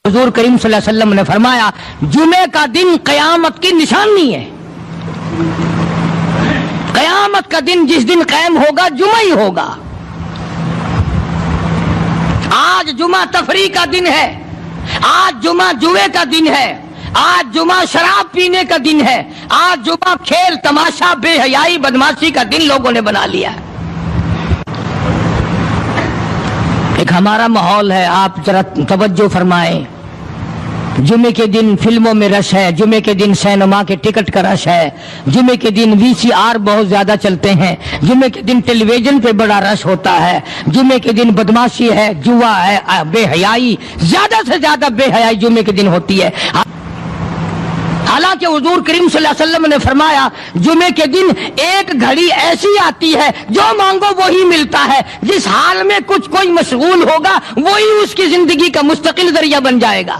حضور کریم صلی اللہ علیہ وسلم نے فرمایا جمعے کا دن قیامت کی نشانی ہے. قیامت کا دن جس دن قائم ہوگا جمعہ ہی ہوگا. آج جمعہ تفریح کا دن ہے، آج جمعہ جوئے کا دن ہے، آج جمعہ شراب پینے کا دن ہے، آج جمعہ کھیل تماشا بے حیائی بدماشی کا دن لوگوں نے بنا لیا ہے. ایک ہمارا ماحول ہے، آپ ذرا توجہ فرمائیں. جمعے کے دن فلموں میں رش ہے، جمعے کے دن سینما کے ٹکٹ کا رش ہے، جمعے کے دن VCR بہت زیادہ چلتے ہیں، جمعے کے دن ٹیلی ویژن پہ بڑا رش ہوتا ہے، جمعے کے دن بدماشی ہے، جوا ہے، بے حیائی، زیادہ سے زیادہ بے حیائی جمعے کے دن ہوتی ہے. حالانکہ حضور کریم صلی اللہ علیہ وسلم نے فرمایا جمعے کے دن ایک گھڑی ایسی آتی ہے جو مانگو وہی ملتا ہے. جس حال میں کوئی مشغول ہوگا وہی اس کی زندگی کا مستقل ذریعہ بن جائے گا.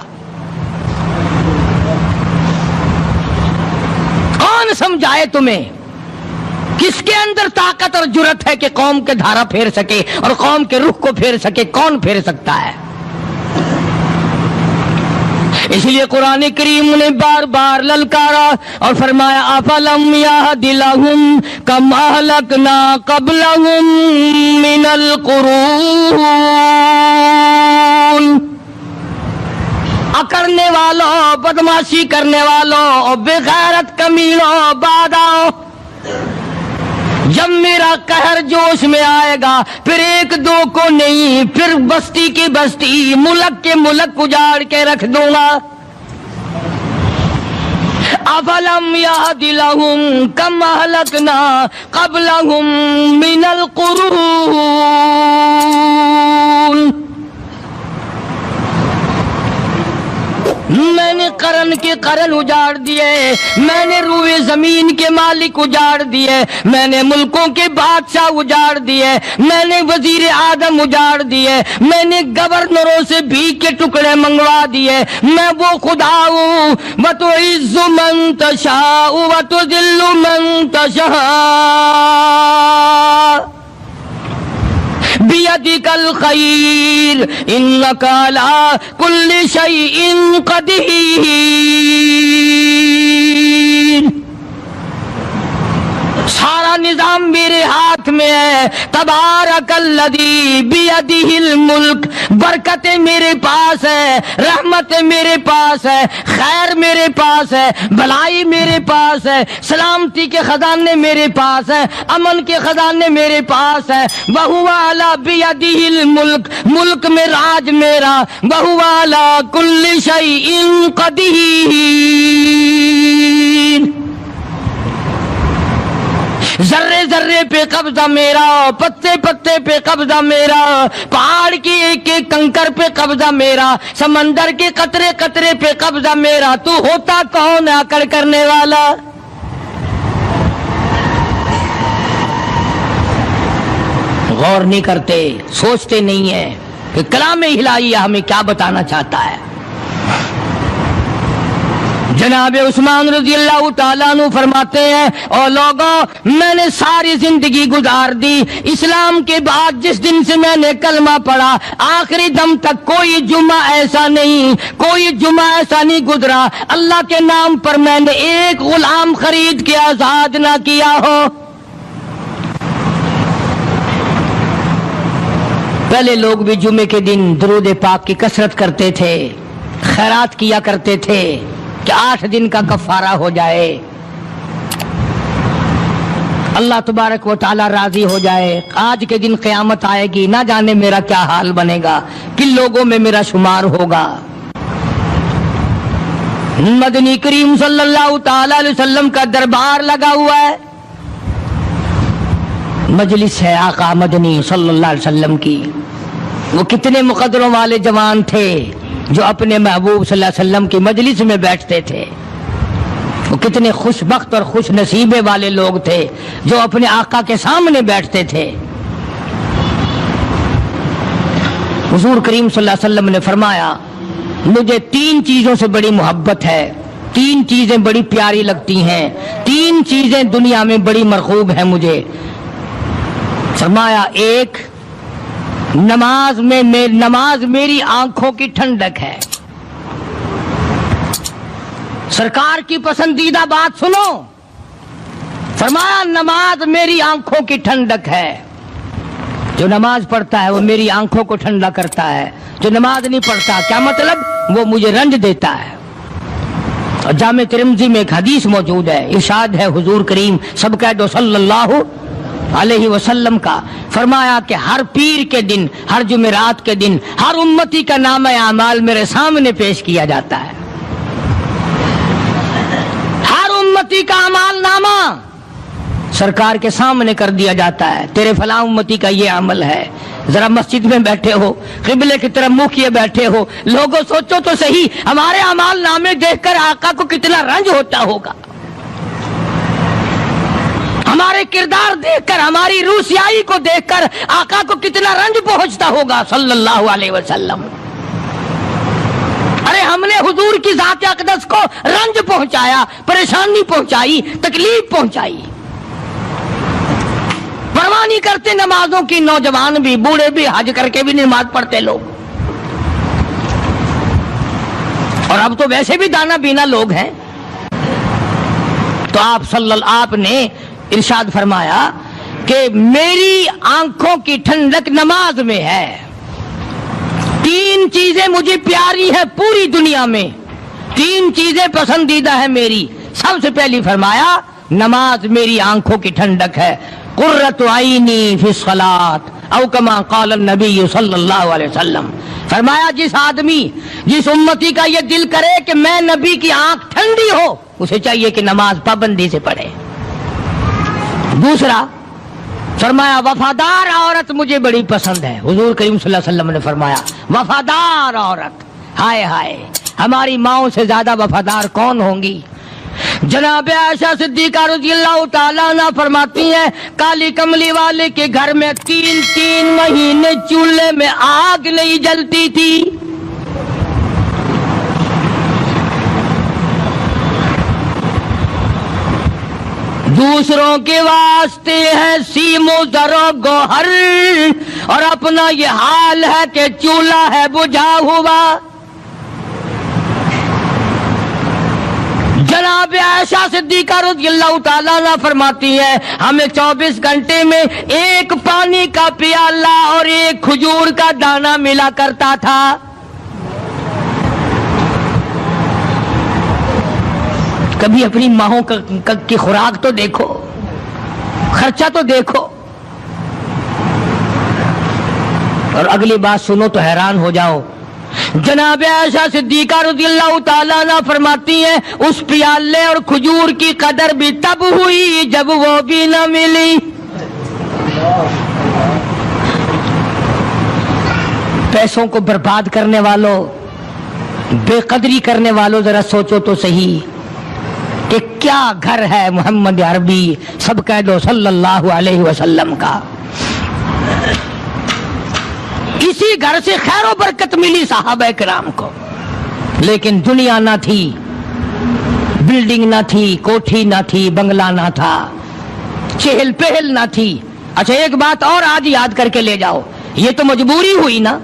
کون سمجھائے تمہیں؟ کس کے اندر طاقت اور جرت ہے کہ قوم کے دھارا پھیر سکے اور قوم کے رخ کو پھیر سکے؟ کون پھیر سکتا ہے؟ اس لیے قرآن کریم نے بار بار للکارا اور فرمایا افلم یہد لہم کم اہلکنا قبلہم من القرون. اکڑنے والوں، بدماشی کرنے والوں، بے غیرت کمینوں، بعد آؤ. جب میرا قہر جوش میں آئے گا پھر ایک دو کو نہیں، پھر بستی کی بستی، ملک کے ملک اجاڑ کے رکھ دوں گا. افلم یہد لہم کم اہلکنا قبلہم من القرون. میں نے قرن کے قرن اجاڑ دیے، میں نے روئے زمین کے مالک اجاڑ دیے، میں نے ملکوں کے بادشاہ اجاڑ دیے، میں نے وزیر اعظم اجاڑ دیے، میں نے گورنروں سے بھیک کے ٹکڑے منگوا دیے. میں وہ خدا ہوں وَتُعِزُّ مَن تَشَاءُ وَتُذِلُّ مَن تَشَاءُ بِيَدِكَ الْخَيْرُ إِنَّكَ عَلَى كُلِّ شَيْءٍ قَدِيرٌ. سارا نظام میرے ہاتھ میں ہے. تبارک الذی بیدہ الملک. برکتیں میرے پاس ہے، رحمتیں میرے پاس ہے، خیر میرے پاس ہے، بھلائی میرے پاس ہے، سلامتی کے خزانے میرے پاس ہے، امن کے خزانے میرے پاس ہے. وہو علی بیدہ الملک. ملک میں راج میرا. وہو علی کل شیء قدیر. ذرے ذرے پہ قبضہ میرا، پتے پتے پہ قبضہ میرا، پہاڑ کی ایک ایک کنکر پہ قبضہ میرا، سمندر کے قطرے قطرے پہ قبضہ میرا. تو ہوتا کون ہے اکڑ کرنے والا؟ غور نہیں کرتے، سوچتے نہیں ہیں کہ کلام الہی ہمیں کیا بتانا چاہتا ہے. جناب عثمان رضی اللہ تعالیٰ عنہ فرماتے ہیں اور لوگوں میں نے ساری زندگی گزار دی اسلام کے بعد جس دن سے میں نے کلمہ پڑھا آخری دم تک کوئی جمعہ ایسا نہیں گزرا اللہ کے نام پر میں نے ایک غلام خرید کے آزاد نہ کیا ہو. پہلے لوگ بھی جمعے کے دن درود پاک کی کثرت کرتے تھے، خیرات کیا کرتے تھے کہ 8 دن کا کفارہ ہو جائے، اللہ تبارک و تعالی راضی ہو جائے. آج کے دن قیامت آئے گی، نہ جانے میرا کیا حال بنے گا، کن لوگوں میں میرا شمار ہوگا. مدنی کریم صلی اللہ تعالی علیہ وسلم کا دربار لگا ہوا ہے، مجلس ہے آقا مدنی صلی اللہ علیہ وسلم کی. وہ کتنے مقدروں والے جوان تھے جو اپنے محبوب صلی اللہ علیہ وسلم کی مجلس میں بیٹھتے تھے. وہ کتنے خوش بخت اور خوش نصیبے والے لوگ تھے جو اپنے آقا کے سامنے بیٹھتے تھے. حضور کریم صلی اللہ علیہ وسلم نے فرمایا مجھے 3 چیزوں سے بڑی محبت ہے، 3 چیزیں بڑی پیاری لگتی ہیں، 3 چیزیں دنیا میں بڑی مرغوب ہیں مجھے. فرمایا ایک نماز میری آنکھوں کی ٹھنڈک ہے. سرکار کی پسندیدہ بات سنو، فرمایا نماز میری آنکھوں کی ٹھنڈک ہے، جو نماز پڑھتا ہے وہ میری آنکھوں کو ٹھنڈا کرتا ہے، جو نماز نہیں پڑھتا کیا مطلب؟ وہ مجھے رنج دیتا ہے۔ اور جامع ترمذی میں ایک حدیث موجود ہے، ارشاد ہے حضور کریم سب کہہ دو صلی اللہ علیہ وسلم کا، فرمایا کہ ہر پیر کے دن، ہر جمعرات کے دن ہر امتی کا نامہ اعمال میرے سامنے پیش کیا جاتا ہے، ہر امتی کا اعمال نامہ سرکار کے سامنے کر دیا جاتا ہے، تیرے فلاں امتی کا یہ عمل ہے۔ ذرا مسجد میں بیٹھے ہو، قبلے کی طرف منہ کیے بیٹھے ہو، لوگوں سوچو تو صحیح ہمارے اعمال نامے دیکھ کر آقا کو کتنا رنج ہوتا ہوگا، ہمارے کردار دیکھ کر، ہماری روسیائی کو دیکھ کر آقا کو کتنا رنج پہنچتا ہوگا صلی اللہ علیہ وسلم۔ ارے ہم نے حضور کی ذات اقدس کو رنج پہنچایا، پریشانی پہنچائی، تکلیف پہنچائی، پرواہ نہیں کرتے نمازوں کی، نوجوان بھی، بوڑھے بھی، حج کر کے بھی نماز پڑھتے لوگ، اور اب تو ویسے بھی دانا بینا لوگ ہیں۔ تو آپ نے ارشاد فرمایا کہ میری آنکھوں کی ٹھنڈک نماز میں ہے، تین چیزیں مجھے پیاری ہے پوری دنیا میں، تین چیزیں پسندیدہ ہے میری۔ سب سے پہلی فرمایا نماز میری آنکھوں کی ٹھنڈک ہے، قرۃ عینی فی الصلاۃ او کما قال النبی صلی اللہ علیہ وسلم، فرمایا جس آدمی، جس امتی کا یہ دل کرے کہ میں نبی کی آنکھ ٹھنڈی ہو، اسے چاہیے کہ نماز پابندی سے پڑھے۔ دوسرا فرمایا وفادار عورت مجھے بڑی پسند ہے، حضور کریم صلی اللہ علیہ وسلم نے فرمایا وفادار عورت، ہائے ہائے ہماری ماؤں سے زیادہ وفادار کون ہوں گی؟ جناب عائشہ صدیقہ رضی اللہ تعالیٰ عنہ فرماتی ہیں کالی کملی والے کے گھر میں 3 مہینے چولہے میں آگ نہیں جلتی تھی، دوسروں کے واسطے ہے سیم و زر و گوہر، اور اپنا یہ حال ہے کہ چولہا ہے بجھا ہوا۔ جناب عائشہ صدیقہ رضی اللہ تعالیٰ عنہ فرماتی ہے ہمیں 24 گھنٹے میں ایک پانی کا پیالہ اور ایک کھجور کا دانہ ملا کرتا تھا۔ کبھی اپنی ماہوں کی خوراک تو دیکھو، خرچہ تو دیکھو، اور اگلی بات سنو تو حیران ہو جاؤ۔ جناب عائشہ صدیقہ رضی اللہ تعالیٰ عنہ فرماتی ہیں اس پیالے اور کھجور کی قدر بھی تب ہوئی جب وہ بھی نہ ملی۔ پیسوں کو برباد کرنے والوں، بے قدری کرنے والوں، ذرا سوچو تو صحیح کہ کیا گھر ہے محمد عربی سب کہہ دو صلی اللہ علیہ وسلم کا۔ اسی گھر سے خیر و برکت ملی صحابہ کرام کو، لیکن دنیا نہ تھی، بلڈنگ نہ تھی، کوٹھی نہ تھی، بنگلہ نہ تھا، چہل پہل نہ تھی۔ اچھا ایک بات اور آج یاد کر کے لے جاؤ، یہ تو مجبوری ہوئی نا،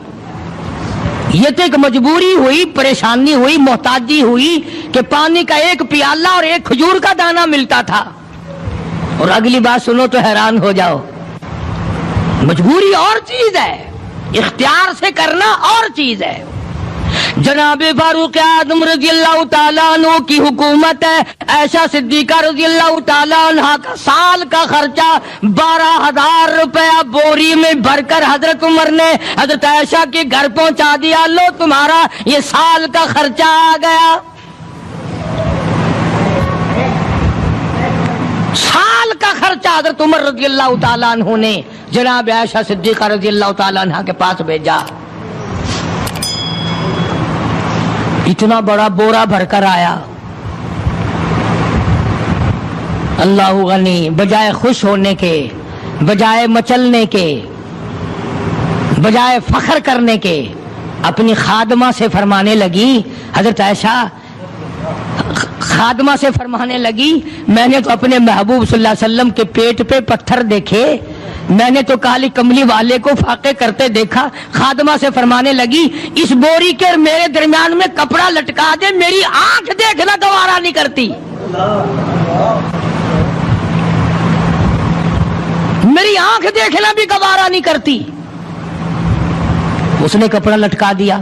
یہ تو ایک مجبوری ہوئی، پریشانی ہوئی، محتاجی ہوئی کہ پانی کا ایک پیالہ اور ایک کھجور کا دانہ ملتا تھا۔ اور اگلی بات سنو تو حیران ہو جاؤ، مجبوری اور چیز ہے، اختیار سے کرنا اور چیز ہے۔ جناب فاروق اعظم رضی اللہ تعالیٰ عنہ کی حکومت ہے، عائشہ صدیقہ رضی اللہ تعالیٰ عنہ کا سال کا خرچہ 12,000 روپیہ بوری میں بھر کر حضرت عمر نے حضرت عائشہ کے گھر پہنچا دیا، لو تمہارا یہ سال کا خرچہ آ گیا۔ سال کا خرچہ حضرت عمر رضی اللہ تعالیٰ عنہ نے جناب عائشہ صدیقہ رضی اللہ تعالیٰ عنہ کے پاس بھیجا۔ اتنا بڑا بورا بھر کر آیا۔ اللہ غنی، بجائے خوش ہونے کے، بجائے مچلنے کے، بجائے فخر کرنے کے، اپنی خادمہ سے فرمانے لگی، حضرت عائشہ خادمہ سے فرمانے لگی میں نے تو اپنے محبوب صلی اللہ علیہ وسلم کے پیٹ پہ پتھر دیکھے میں نے تو کالی کملی والے کو فاقے کرتے دیکھا. خادمہ سے فرمانے لگی اس بوری کے اور میرے درمیان میں کپڑا لٹکا دے, میری آنکھ دیکھنا گوارا نہیں کرتی, میری آنکھ دیکھنا بھی گوارا نہیں کرتی. اس نے کپڑا لٹکا دیا.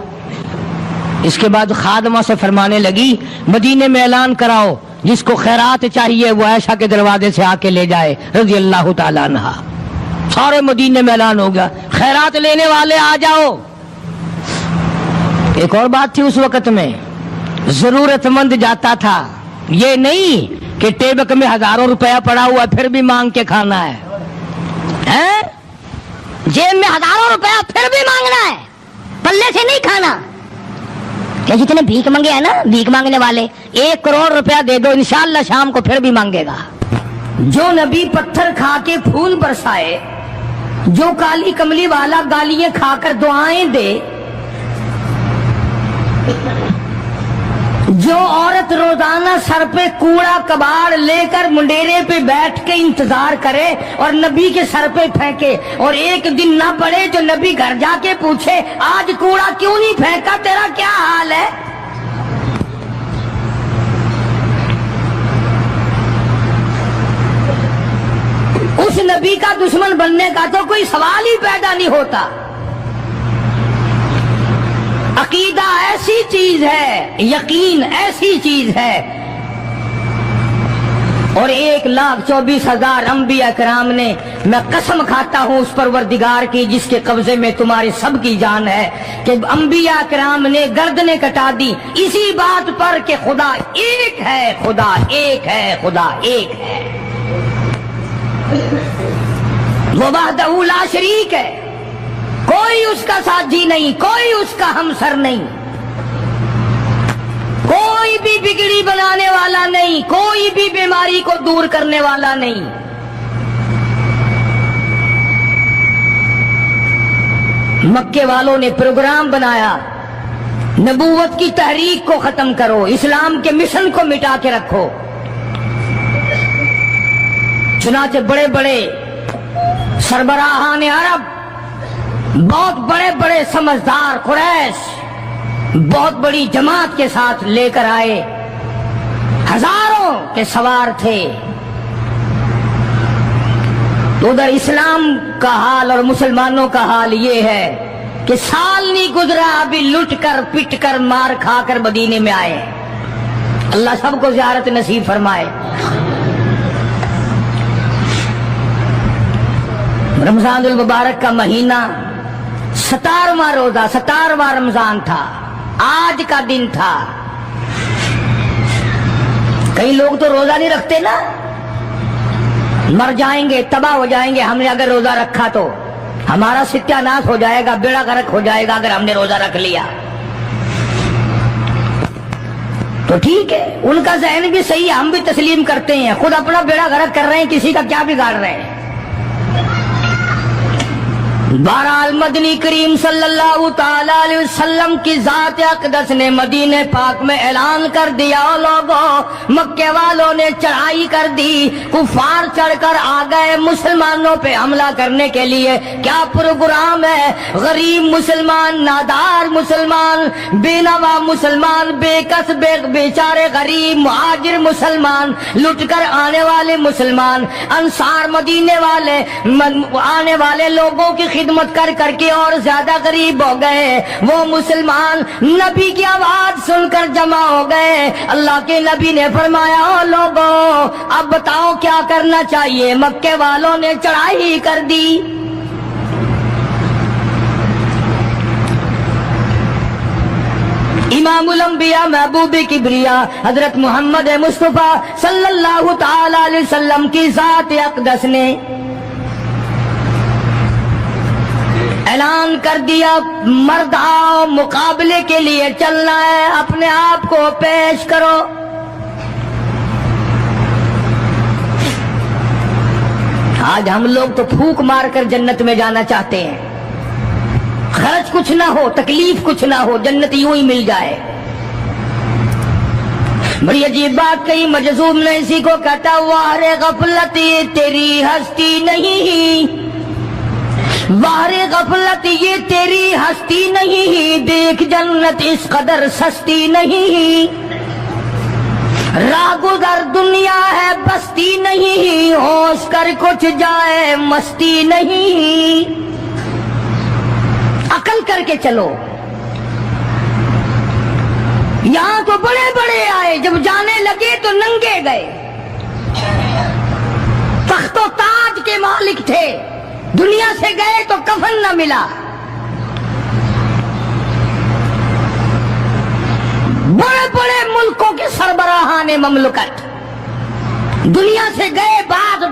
اس کے بعد خادمہ سے فرمانے لگی مدینے میں اعلان کراؤ جس کو خیرات چاہیے وہ عائشہ کے دروازے سے آ کے لے جائے رضی اللہ تعالیٰ عنہا. سارے مدینے میں اعلان ہو گیا خیرات لینے والے آ جاؤ. ایک اور بات تھی اس وقت میں, ضرورت مند جاتا تھا, یہ نہیں کہ ٹیبک میں ہزاروں روپیہ پڑا ہوا پھر بھی مانگ کے کھانا ہے, جیب میں ہزاروں روپیہ پھر بھی مانگنا ہے, پلے سے نہیں کھانا. کہ جتنے بھیک مانگے ہیں نا, بھیک مانگنے والے, 1 کروڑ روپیہ دے دو انشاءاللہ شام کو پھر بھی مانگے گا. جو نبی پتھر کھا کے پھول برسائے, جو کالی کملی والا گالیاں کھا کر دعائیں دے, جو عورت روزانہ سر پہ کوڑا کباڑ لے کر منڈیرے پہ بیٹھ کے انتظار کرے اور نبی کے سر پہ پھینکے, اور ایک دن نہ پڑے تو نبی گھر جا کے پوچھے آج کوڑا کیوں نہیں پھینکا, تیرا کیا حال ہے. اس نبی کا دشمن بننے کا تو کوئی سوال ہی پیدا نہیں ہوتا. عقیدہ ایسی چیز ہے, یقین ایسی چیز ہے, اور 1,24,000 انبیاء کرام نے, میں قسم کھاتا ہوں اس پروردگار کی جس کے قبضے میں تمہاری سب کی جان ہے, کہ انبیاء کرام نے گردنیں کٹا دی اسی بات پر کہ خدا ایک ہے, خدا ایک ہے, خدا ایک ہے, وہ وحدہ لا شریک ہے, کوئی اس کا ساتھی نہیں, کوئی اس کا ہمسر نہیں, کوئی بھی بگڑی بنانے والا نہیں, کوئی بھی بیماری کو دور کرنے والا نہیں. مکے والوں نے پروگرام بنایا نبوت کی تحریک کو ختم کرو, اسلام کے مشن کو مٹا کے رکھو. چنانچہ بڑے بڑے سربراہان عرب, بہت بڑے بڑے سمجھدار قریش بہت بڑی جماعت کے ساتھ لے کر آئے, ہزاروں کے سوار تھے. تو ادھر اسلام کا حال اور مسلمانوں کا حال یہ ہے کہ سال نہیں گزرا ابھی لٹ کر پٹ کر مار کھا کر مدینے میں آئے. اللہ سب کو زیارت نصیب فرمائے. رمضان المبارک کا مہینہ 17واں روزہ, 17واں رمضان تھا, آج کا دن تھا. کئی لوگ تو روزہ نہیں رکھتے نا, مر جائیں گے, تباہ ہو جائیں گے. ہم نے اگر روزہ رکھا تو ہمارا ستیہ ناش ہو جائے گا, بیڑا غرق ہو جائے گا اگر ہم نے روزہ رکھ لیا. تو ٹھیک ہے, ان کا ذہن بھی صحیح ہے, ہم بھی تسلیم کرتے ہیں, خود اپنا بیڑا غرق کر رہے ہیں, کسی کا کیا بگاڑ رہے ہیں. بہرحال مدنی کریم صلی اللہ تعالی علیہ وسلم کی ذات اقدس نے مدینہ پاک میں اعلان کر دیا, لوگوں مکے والوں نے چڑھائی کر دی, کفار چڑھ کر آ گئے مسلمانوں پہ حملہ کرنے کے لیے. کیا پروگرام ہے, غریب مسلمان, نادار مسلمان, بے نوا مسلمان, بے کس بیچارے غریب مہاجر مسلمان, لٹ کر آنے والے مسلمان, انصار مدینے والے آنے والے لوگوں کی خدمت کر کر کے اور زیادہ غریب ہو گئے. وہ مسلمان نبی کی آواز سن کر جمع ہو گئے. اللہ کے نبی نے فرمایا, او لوگوں اب بتاؤ کیا کرنا چاہیے. مکے والوں نے چڑھائی کر دی. امام الانبیاء محبوب کبریا حضرت محمد مصطفیٰ صلی اللہ تعالی علیہ وسلم کی ذات اقدس نے اعلان کر دیا, مرد آؤ مقابلے کے لیے چلنا ہے, اپنے آپ کو پیش کرو. آج ہم لوگ تو پھونک مار کر جنت میں جانا چاہتے ہیں, خرچ کچھ نہ ہو, تکلیف کچھ نہ ہو, جنت یوں ہی مل جائے. بڑی عجیب بات کہی, مجذوب نے اسی کو کہتا, وارے غفلت تیری ہستی نہیں, بہر غفلت یہ تیری ہستی نہیں، دیکھ جنت اس قدر سستی نہیں، راہ گزر دنیا ہے بستی نہیں، ہوش کر کچھ جائے مستی نہیں، عقل کر کے چلو۔ یہاں تو بڑے بڑے آئے، جب جانے لگے تو ننگے گئے، تخت و تاج کے مالک تھے، دنیا سے گئے تو کفن نہ ملا۔ بڑے بڑے ملکوں کے سربراہان مملکت دنیا سے گئے، بعد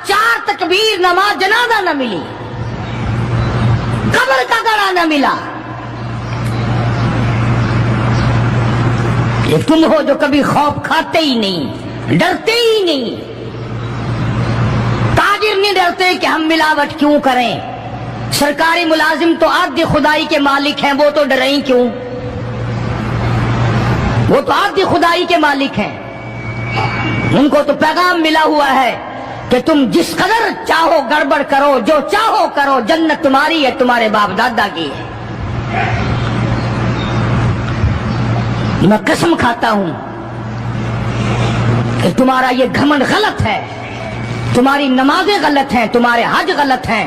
4 تکبیر نماز جنازہ نہ ملی، قبر کا گڑا نہ ملا۔ یہ تم ہو جو کبھی خوف کھاتے ہی نہیں، ڈرتے ہی نہیں۔ تاجر نہیں ڈرتے کہ ہم ملاوٹ کیوں کریں، سرکاری ملازم تو عہد خدائی کے مالک ہیں، وہ تو ڈریں کیوں، وہ تو عہد خدائی کے مالک ہیں، ان کو تو پیغام ملا ہوا ہے کہ تم جس قدر چاہو گڑبڑ کرو، جو چاہو کرو، جنت تمہاری ہے، تمہارے باپ دادا کی ہے۔ میں قسم کھاتا ہوں کہ تمہارا یہ گھمنڈ غلط ہے، تمہاری نمازیں غلط ہیں، تمہارے حج غلط ہیں،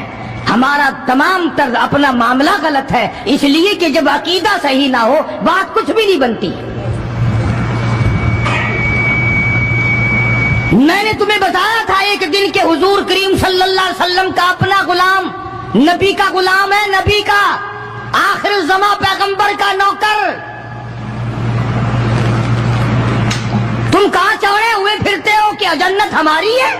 ہمارا تمام طرز اپنا معاملہ غلط ہے، اس لیے کہ جب عقیدہ صحیح نہ ہو بات کچھ بھی نہیں بنتی۔ میں نے تمہیں بتایا تھا ایک دن کہ حضور کریم صلی اللہ علیہ وسلم کا اپنا غلام نبی کا غلام ہے، نبی کا آخر الزماں پیغمبر کا نوکر۔ تم کہاں چوڑے ہوئے پھرتے ہو کہ جنت ہماری ہے؟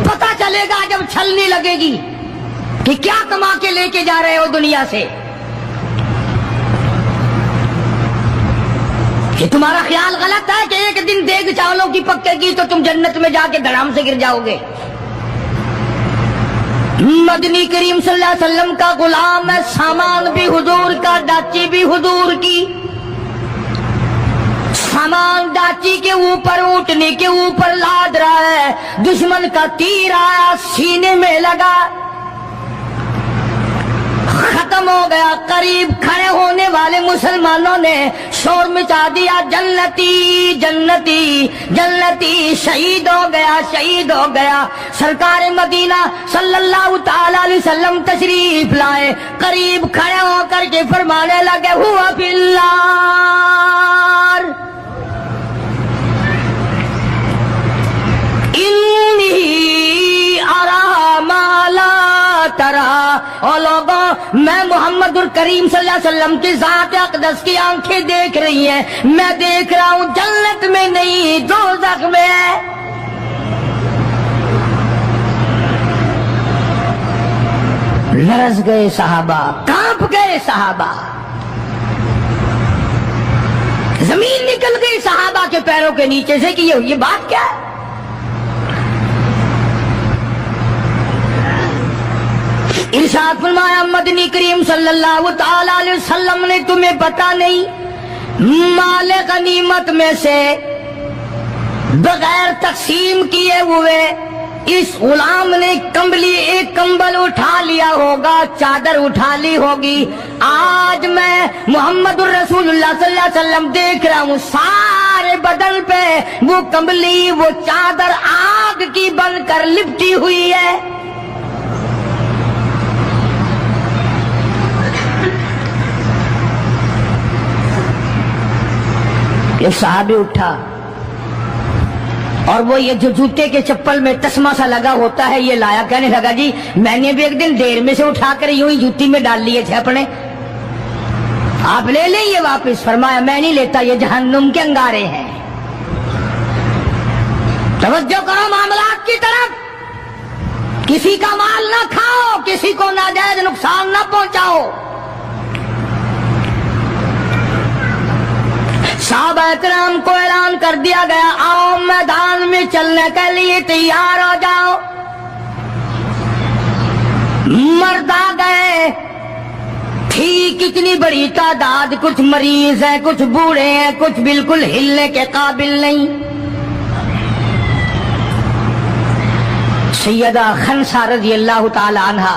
پتہ چلے گا جب چھلنی لگے گی کہ کیا کما کے لے کے جا رہے ہو دنیا سے، کہ تمہارا خیال غلط ہے کہ ایک دن دیگ چاولوں کی پکے گی تو تم جنت میں جا کے دھڑام سے گر جاؤ گے۔ مدنی کریم صلی اللہ علیہ وسلم کا غلام ہے، سامان بھی حضور کا، ڈاچی بھی حضور کی۔ سامان ڈاچی کے اوپر، اونٹنی کے اوپر لاد رہا ہے، دشمن کا تیر آیا سینے میں لگا، ختم ہو گیا۔ قریب کھڑے ہونے والے مسلمانوں نے شور مچا دیا، جنتی جنتی جنتی، شہید ہو گیا شہید ہو گیا۔ سرکار مدینہ صلی اللہ تعالی علیہ وسلم تشریف لائے، قریب کھڑے ہو کر کے فرمانے لگے، ہوا فی النار انی ارا ما لا ترا۔ اور لوگوں، میں محمد الکریم صلی اللہ علیہ وسلم کی ذات اقدس کی آنکھیں دیکھ رہی ہیں، میں دیکھ رہا ہوں جنت میں نہیں دوزخ میں ہے۔ لرز گئے صحابہ، کانپ گئے صحابہ، زمین نکل گئی صحابہ کے پیروں کے نیچے سے کہ یہ بات کیا ہے۔ ارشاد فرمایا مدنی کریم صلی اللہ تعالی علیہ وسلم نے، تمہیں پتا نہیں مال غنیمت میں سے بغیر تقسیم کیے ہوئے اس غلام نے ایک کمبل اٹھا لیا ہوگا، چادر اٹھا لی ہوگی۔ آج میں محمد الرسول اللہ صلی اللہ علیہ وسلم دیکھ رہا ہوں سارے بدن پہ وہ کمبلی، وہ چادر آگ کی بن کر لپٹی ہوئی ہے۔ ایک صحابی اٹھا اور وہ یہ جو جوتے کے چپل میں تسمہ سا لگا ہوتا ہے یہ لایا، کہنے لگا جی میں نے بھی ایک دن دیر میں سے اٹھا کر یوں ہی جوتی میں ڈال لیے تھے اپنے، آپ لے لیں یہ واپس۔ فرمایا میں نہیں لیتا، یہ جہنم کے انگارے ہیں۔ توجہ کرو معاملات کی طرف، کسی کا مال نہ کھاؤ، کسی کو ناجائز نقصان نہ پہنچاؤ۔ صحابہ کرام کو اعلان کر دیا گیا، آؤ میدان میں چلنے کے لیے تیار ہو جاؤ۔ مرد آ گئے، تھی کتنی بڑی تعداد، کچھ مریض ہیں، کچھ بوڑھے ہیں، کچھ بالکل ہلنے کے قابل نہیں۔ سیدہ خنسا رضی اللہ تعالی عنہا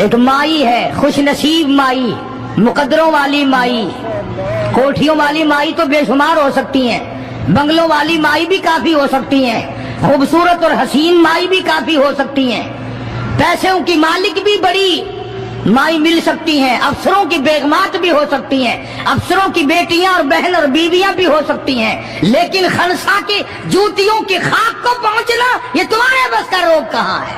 ایک مائی ہے، خوش نصیب مائی، مقدروں والی مائی. کوٹھیوں والی مائی تو بے شمار ہو سکتی ہیں، بنگلوں والی مائی بھی کافی ہو سکتی ہیں، خوبصورت اور حسین مائی بھی کافی ہو سکتی ہیں، پیسوں کی مالک بھی بڑی مائی مل سکتی ہیں، افسروں کی بیگمات بھی ہو سکتی ہیں، افسروں کی بیٹیاں اور بہن اور بیویاں بھی ہو سکتی ہیں، لیکن خنسا کے جوتیوں کی خاک کو پہنچنا یہ تمہارے بس کا روگ کہاں ہے؟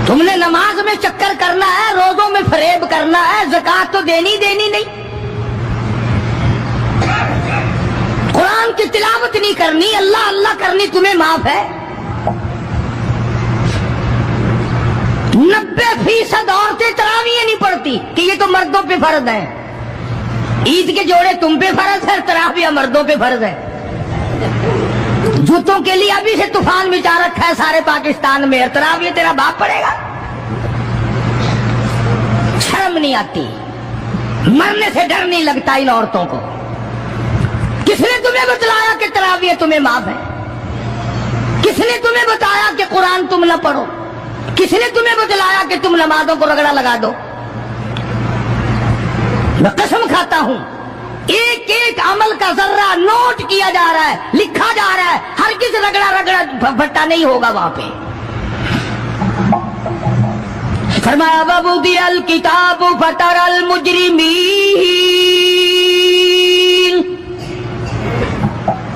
تم نے نماز میں چکر کرنا ہے، روزوں میں فریب کرنا ہے، زکات تو دینی نہیں، قرآن کی تلاوت نہیں کرنی، اللہ اللہ کرنی تمہیں معاف ہے. 90% عورتیں تراویح نہیں پڑھتی کہ یہ تو مردوں پہ فرض ہے. عید کے جوڑے تم پہ فرض ہے، تراویح مردوں پہ فرض ہے. جوتوں کے لیے ابھی سے طوفان مچا رکھا ہے سارے پاکستان میں، تراویح تیرا باپ پڑے گا؟ شرم نہیں آتی، مرنے سے ڈر نہیں لگتا ان عورتوں کو. کس نے تمہیں بتلایا کہ تراویح تمہیں معاف ہے؟ کس نے تمہیں بتایا کہ قرآن تم نہ پڑھو؟ کس نے تمہیں بتلایا کہ تم نمازوں کو رگڑا لگا دو؟ میں قسم کھاتا ہوں، ایک ایک عمل کا ذرہ نوٹ کیا جا رہا ہے، لکھا جا رہا ہے، ہر کسی رگڑا بھٹا نہیں ہوگا وہاں پہ. فرمایا وَوُضِعَ الْكِتَابُ فَتَرَى الْمُجْرِمِينَ،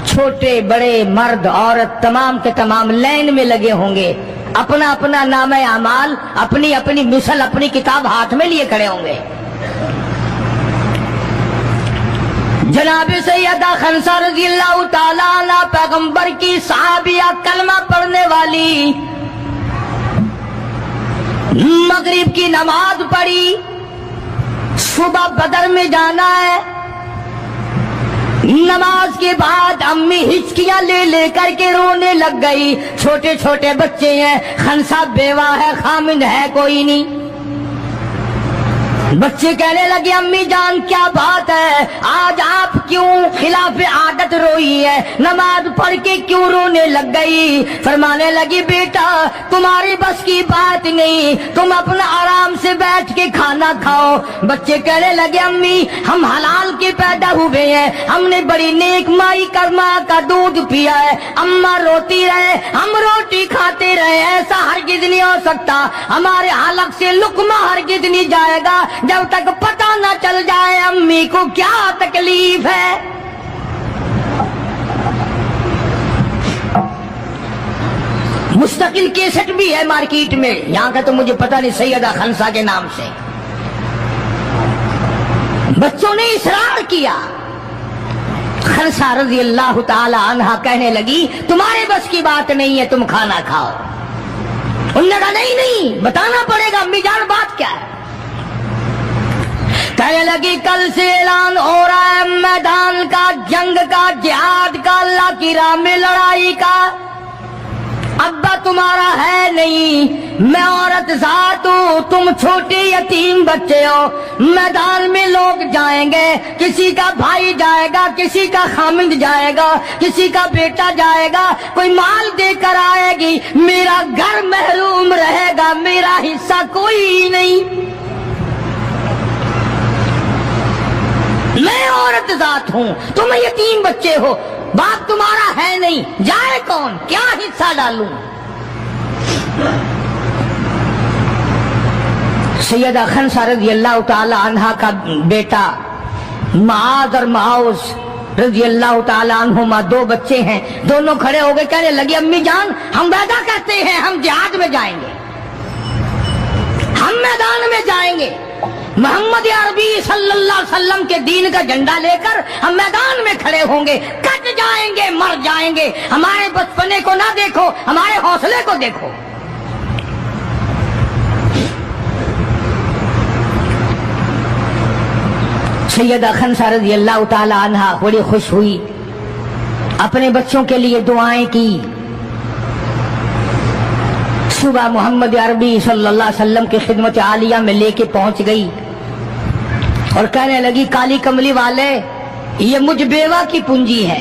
چھوٹے بڑے مرد عورت تمام کے تمام لائن میں لگے ہوں گے، اپنا اپنا نامہ اعمال، اپنی اپنی مثل، اپنی کتاب ہاتھ میں لیے کھڑے ہوں گے. جناب سیدہ خنسا رضی اللہ تعالی عنہ پیغمبر کی صحابیہ، کلمہ پڑھنے والی، مغرب کی نماز پڑھی، صبح بدر میں جانا ہے. نماز کے بعد امی ہچکیاں لے لے کر کے رونے لگ گئی. چھوٹے چھوٹے بچے ہیں، خنسا بیوہ ہے، خامند ہے کوئی نہیں. بچے کہنے لگے امی جان کیا بات ہے، آج آپ کیوں خلاف عادت روئی ہے، نماز پڑھ کے کیوں رونے لگ گئی؟ فرمانے لگی بیٹا تمہاری بس کی بات نہیں، تم اپنا آرام سے بیٹھ کے کھانا کھاؤ. بچے کہنے لگے امی ہم حلال کے پیدا ہوئے ہیں، ہم نے بڑی نیک مائی کا ماں کا دودھ پیا ہے، اماں روتی رہے ہم روٹی کھاتے رہے، ایسا ہرگز نہیں ہو سکتا، ہمارے حلق سے لقمہ ہرگز نہیں جائے گا جب تک پتہ نہ چل جائے امی کو کیا تکلیف ہے. مستقل کیسٹ بھی ہے مارکیٹ میں، یہاں کا تو مجھے پتہ نہیں، سیدہ خنسا کے نام سے. بچوں نے اصرار کیا. خنسا رضی اللہ تعالی عنہا کہنے لگی تمہارے بس کی بات نہیں ہے، تم کھانا کھاؤ. انہوں نے کہا نہیں بتانا پڑے گا امی جان بات کیا ہے. کہنے لگی کل سے اعلان ہو رہا ہے میدان کا، جنگ کا، جہاد کا، اللہ کی راہ میں لڑائی کا. ابا تمہارا ہے نہیں، میں عورت ذات ہوں، تم چھوٹے یتیم بچے ہو. میدان میں لوگ جائیں گے، کسی کا بھائی جائے گا، کسی کا خامند جائے گا، کسی کا بیٹا جائے گا، کوئی مال دے کر آئے گی، میرا گھر محروم رہے گا، میرا حصہ کوئی نہیں. میں عورت ذات ہوں، تم یتیم بچے ہو، باپ تمہارا ہے نہیں، جائے کون، کیا حصہ ڈالوں. سیدہ خنسا رضی اللہ تعالی عنہا کا بیٹا معاذ اور معاوذ رضی اللہ تعالی عنہما، دو بچے ہیں، دونوں کھڑے ہو گئے، کہنے لگے امی جان ہم وعدہ کرتے ہیں ہم جہاد میں جائیں گے، ہم میدان میں جائیں گے، محمد عربی صلی اللہ علیہ وسلم کے دین کا جھنڈا لے کر ہم میدان میں کھڑے ہوں گے، کٹ جائیں گے، مر جائیں گے. ہمارے بچپنے کو نہ دیکھو، ہمارے حوصلے کو دیکھو. سیدہ خنسا رضی اللہ تعالی عنہا بڑی خوش ہوئی، اپنے بچوں کے لیے دعائیں کی. صبح محمد عربی صلی اللہ علیہ وسلم کی خدمت عالیہ میں لے کے پہنچ گئی اور کہنے لگی کالی کملی والے یہ مجھ بیوہ کی پونجی ہے،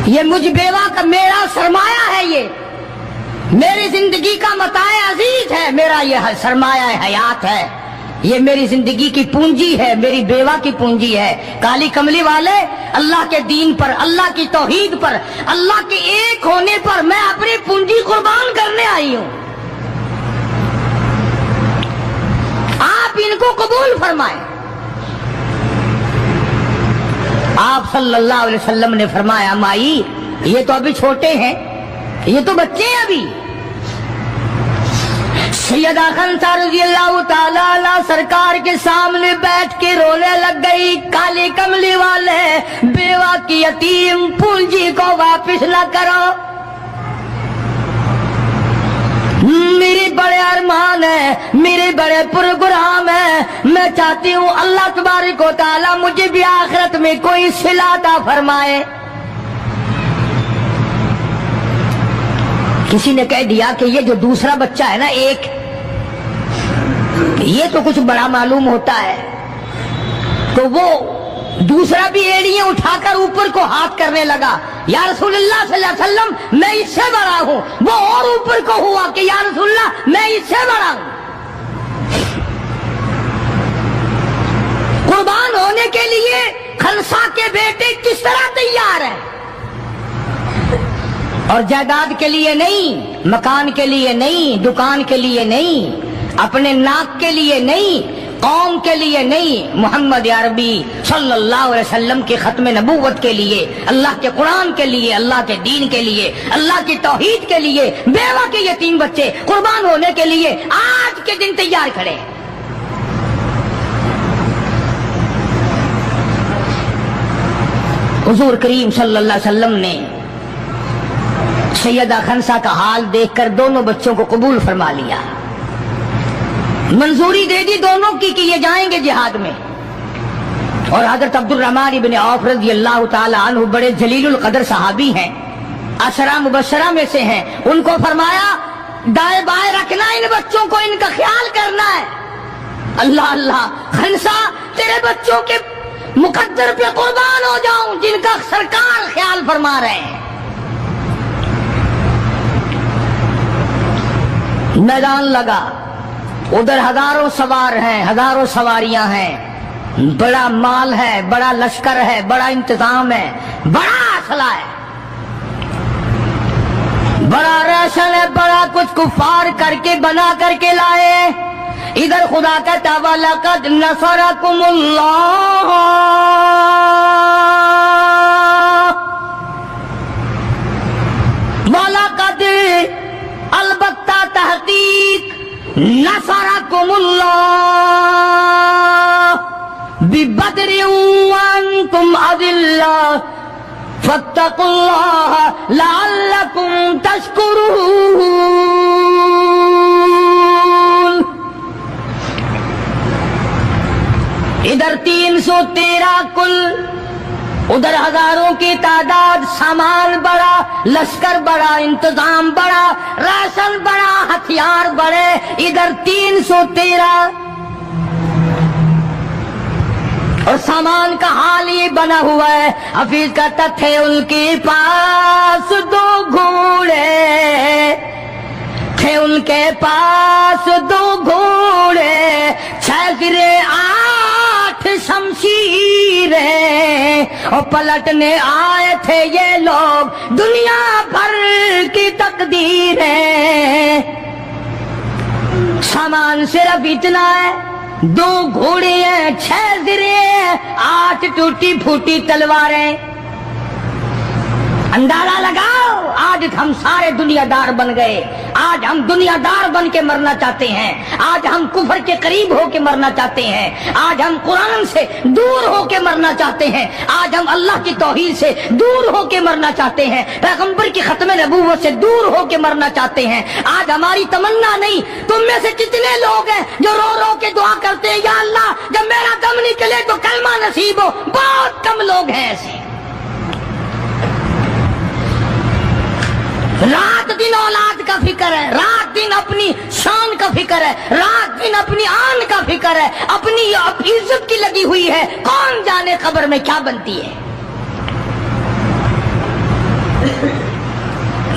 یہ مجھ بیوہ کا میرا سرمایہ ہے، یہ میری زندگی کا متاع عزیز ہے، میرا یہ سرمایہ حیات ہے، یہ میری زندگی کی پونجی ہے، میری بیوہ کی پونجی ہے۔ کالی کملی والے، اللہ کے دین پر، اللہ کی توحید پر، اللہ کے ایک ہونے پر میں اپنی پونجی قربان کرنے آئی ہوں، آپ ان کو قبول فرمائیں۔ آپ صلی اللہ علیہ وسلم نے فرمایا مائی یہ تو ابھی چھوٹے ہیں، یہ تو بچے ہیں ابھی۔ سیدہ خنسا رضی اللہ تعالی عنہ سرکار کے سامنے بیٹھ کے رونے لگ گئی، کالی کملی والے بیوہ کی یتیم پونجی کو واپس نہ کرو، میری بڑے ارمان ہے، میرے بڑے پروگرام ہے، میں چاہتی ہوں اللہ تبارک و تعالی مجھے بھی آخرت میں کوئی صلہ عطا فرمائے۔ کسی نے کہہ دیا کہ یہ جو دوسرا بچہ ہے نا ایک، یہ تو کچھ بڑا معلوم ہوتا ہے، تو وہ دوسرا بھی ایڑیاں اٹھا کر اوپر کو ہاتھ کرنے لگا، یا رسول اللہ صلی اللہ علیہ وسلم میں اس سے بڑا ہوں، وہ اور اوپر کو ہوا کہ یا رسول اللہ میں اس سے بڑا ہوں۔ قربان ہونے کے لیے خنسا کے بیٹے کس طرح تیار ہیں، اور جائیداد کے لیے نہیں، مکان کے لیے نہیں، دکان کے لیے نہیں، اپنے ناک کے لیے نہیں، قوم کے لیے نہیں، محمد عربی صلی اللہ علیہ وسلم کے ختم نبوت کے لیے، اللہ کے قرآن کے لیے، اللہ کے دین کے لیے، اللہ کی توحید کے لیے، بیوہ کے یتیم بچے قربان ہونے کے لیے آج کے دن تیار کھڑے ہیں۔ حضور کریم صلی اللہ علیہ وسلم نے سیدہ خنسا کا حال دیکھ کر دونوں بچوں کو قبول فرما لیا، منظوری دے دی دونوں کی کہ یہ جائیں گے جہاد میں۔ اور حضرت عبد الرحمن بن عوف رضی اللہ تعالی عنہ بڑے جلیل القدر صحابی ہیں، عشرہ مبشرہ میں سے ہیں، ان کو فرمایا دائیں بائیں رکھنا ان بچوں کو، ان کا خیال کرنا ہے۔ اللہ اللہ، خنسا تیرے بچوں کے مقدر پہ قربان ہو جاؤں جن کا سرکار خیال فرما رہے ہیں۔ میدان لگا، ادھر ہزاروں سوار ہیں، ہزاروں سواریاں ہیں، بڑا مال ہے، بڑا لشکر ہے، بڑا انتظام ہے، بڑا اسلحہ ہے، بڑا ریشن ہے، بڑا کچھ کفار کر کے بنا کر کے لائے۔ ادھر خدا کہتا وَلَقَدْ نَصَرَكُمُ اللَّهُ، وَلَقَدْ البتہ تحقیق نصرکم اللہ ببدر وانتم اذلہ فاتقوا اللہ لعلکم تشکرون۔ ادھر 313 کل، ادھر ہزاروں کی تعداد، سامان بڑا، لشکر بڑا، انتظام بڑا، راشن بڑا، ہتھیار بڑے، ادھر 313، اور سامان کا حال یہ بنا ہوا ہے۔ حفیظ کہتا تھے ان کے پاس 2 گھوڑے، تھے ان کے پاس 2 گھوڑے، 6 گرے 8 شمشیریں، اور پلٹنے آئے تھے یہ لوگ دنیا بھر کی تقدیریں۔ سامان صرف اتنا ہے، 2 گھوڑے ہیں، 6 زرے ہیں، 8 ٹوٹی پھوٹی تلواریں۔ اندازہ لگاؤ، آج ہم سارے دنیا دار بن گئے، آج ہم دنیا دار بن کے مرنا چاہتے ہیں، آج ہم کفر کے قریب ہو کے مرنا چاہتے ہیں، آج ہم قرآن سے دور ہو کے مرنا چاہتے ہیں، آج ہم اللہ کی توحید سے دور ہو کے مرنا چاہتے ہیں، پیغمبر کی ختم نبوت سے دور ہو کے مرنا چاہتے ہیں۔ آج ہماری تمنا نہیں، تم میں سے کتنے لوگ ہیں جو رو رو کے دعا کرتے ہیں یا اللہ جب میرا دم نکلے تو کلمہ نصیب ہو؟ بہت کم لوگ ہیں ایسے۔ رات دن اولاد کا فکر ہے، رات دن اپنی شان کا فکر ہے، رات دن اپنی آن کا فکر ہے، اپنی عزت کی لگی ہوئی ہے، کون جانے قبر میں کیا بنتی ہے۔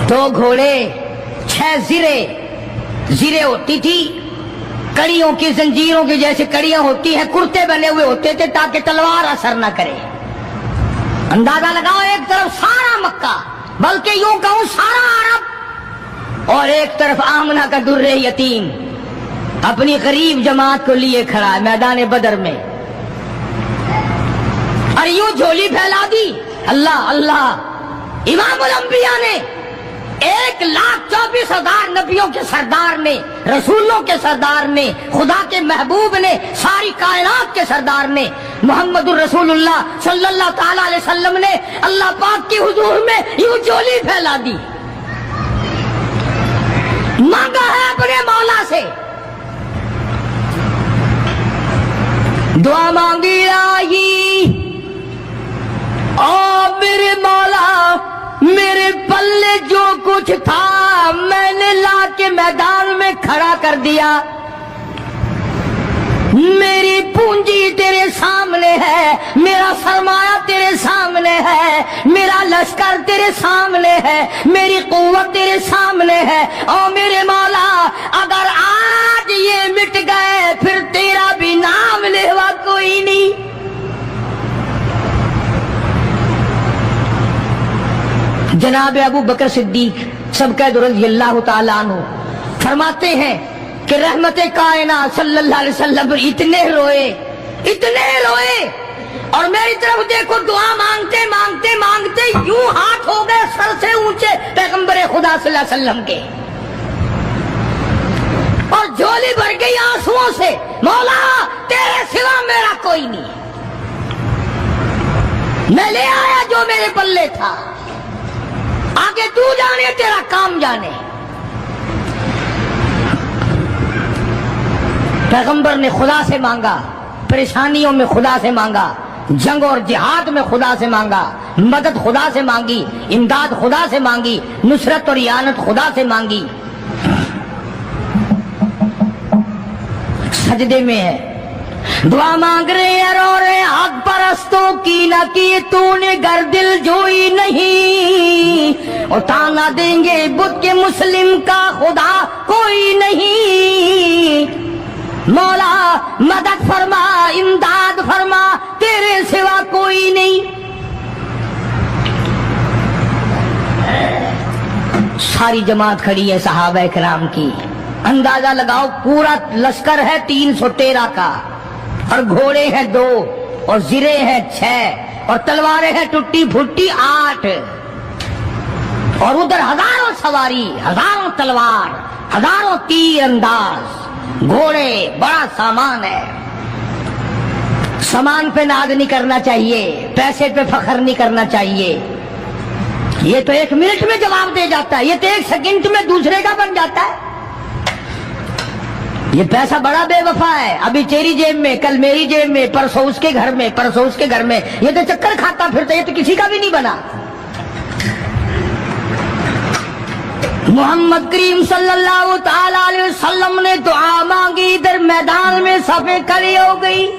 دو گھوڑے 6 زرے ہوتی تھی، کڑیوں کی زنجیروں کی جیسے کڑیاں ہوتی ہیں، کرتے بنے ہوئے ہوتے تھے تاکہ تلوار اثر نہ کرے۔ اندازہ لگاؤ، ایک طرف سارا مکہ، بلکہ یوں کہوں سارا عرب، اور ایک طرف آمنہ کا در یتیم اپنی غریب جماعت کو لیے کھڑا ہے میدان بدر میں، اور یوں جھولی پھیلا دی۔ اللہ اللہ، امام الانبیاء نے 1,24,000 نبیوں کے سردار نے، رسولوں کے سردار نے، خدا کے محبوب نے، ساری کائنات کے سردار نے، محمد الرسول اللہ صلی اللہ تعالی علیہ وسلم نے اللہ پاک کی حضور میں یوں جھولی پھیلا دی، مانگا ہے اپنے مولا سے، دعا مانگی آئی، او میرے مولا میرے پلے جو کچھ تھا میں نے لا کے میدان میں کھڑا کر دیا، میری پونجی تیرے سامنے ہے، میرا سرمایہ تیرے سامنے ہے، میرا لشکر تیرے سامنے ہے، میری قوت تیرے سامنے ہے، او میرے مولا اگر آج یہ مٹ گئے پھر تیرا بھی نام لیوا کوئی نہیں۔ جناب ابو بکر صدیق سبقید رضی اللہ تعالیٰ عنہ فرماتے ہیں کہ رحمت کائنات صلی اللہ علیہ وسلم اتنے روئے اور میری طرف دیکھو، دعا مانگتے مانگتے مانگتے یوں ہاتھ ہو گئے سر سے اونچے پیغمبر خدا صلی اللہ علیہ وسلم کے، اور جھولی بھر گئی آنسوؤں سے، مولا تیرے سوا میرا کوئی نہیں، میں لے آیا جو میرے پلے تھا، آگے تو جانے تیرا کام جانے۔ پیغمبر نے خدا سے مانگا، پریشانیوں میں خدا سے مانگا، جنگ اور جہاد میں خدا سے مانگا، مدد خدا سے مانگی، امداد خدا سے مانگی، نصرت اور اعانت خدا سے مانگی۔ سجدے میں ہے، دعا مانگ رہے ہیں، رو رہے حق پرستوں کی نہ کی تو نے گر دل جوئی نہیں، اور تانا دیں گے بت کے مسلم کا خدا کوئی نہیں، مولا مدد فرما امداد فرما تیرے سوا کوئی نہیں۔ ساری جماعت کھڑی ہے صحابہ کرام کی، اندازہ لگاؤ پورا لشکر ہے 313 کا، اور گھوڑے ہیں 2 اور زرے ہیں 6 اور تلواریں ہیں ٹوٹی پھوٹی 8، اور ادھر ہزاروں سواری، ہزاروں تلوار، ہزاروں تیر انداز، گھوڑے، بڑا سامان ہے۔ سامان پہ ناز نہیں کرنا چاہیے، پیسے پہ فخر نہیں کرنا چاہیے، یہ تو 1 منٹ میں جواب دے جاتا ہے، یہ تو 1 سیکنڈ میں دوسرے کا بن جاتا ہے۔ یہ پیسہ بڑا بے وفا ہے، ابھی تیری جیب میں، کل میری جیب میں، پرسوں اس کے گھر میں، پرسوں اس کے گھر میں، یہ تو چکر کھاتا پھرتا، یہ تو کسی کا بھی نہیں بنا۔ محمد کریم صلی اللہ تعالی علیہ وسلم نے دعا مانگی، ادھر میدان میں صفیں کھڑی ہو گئی۔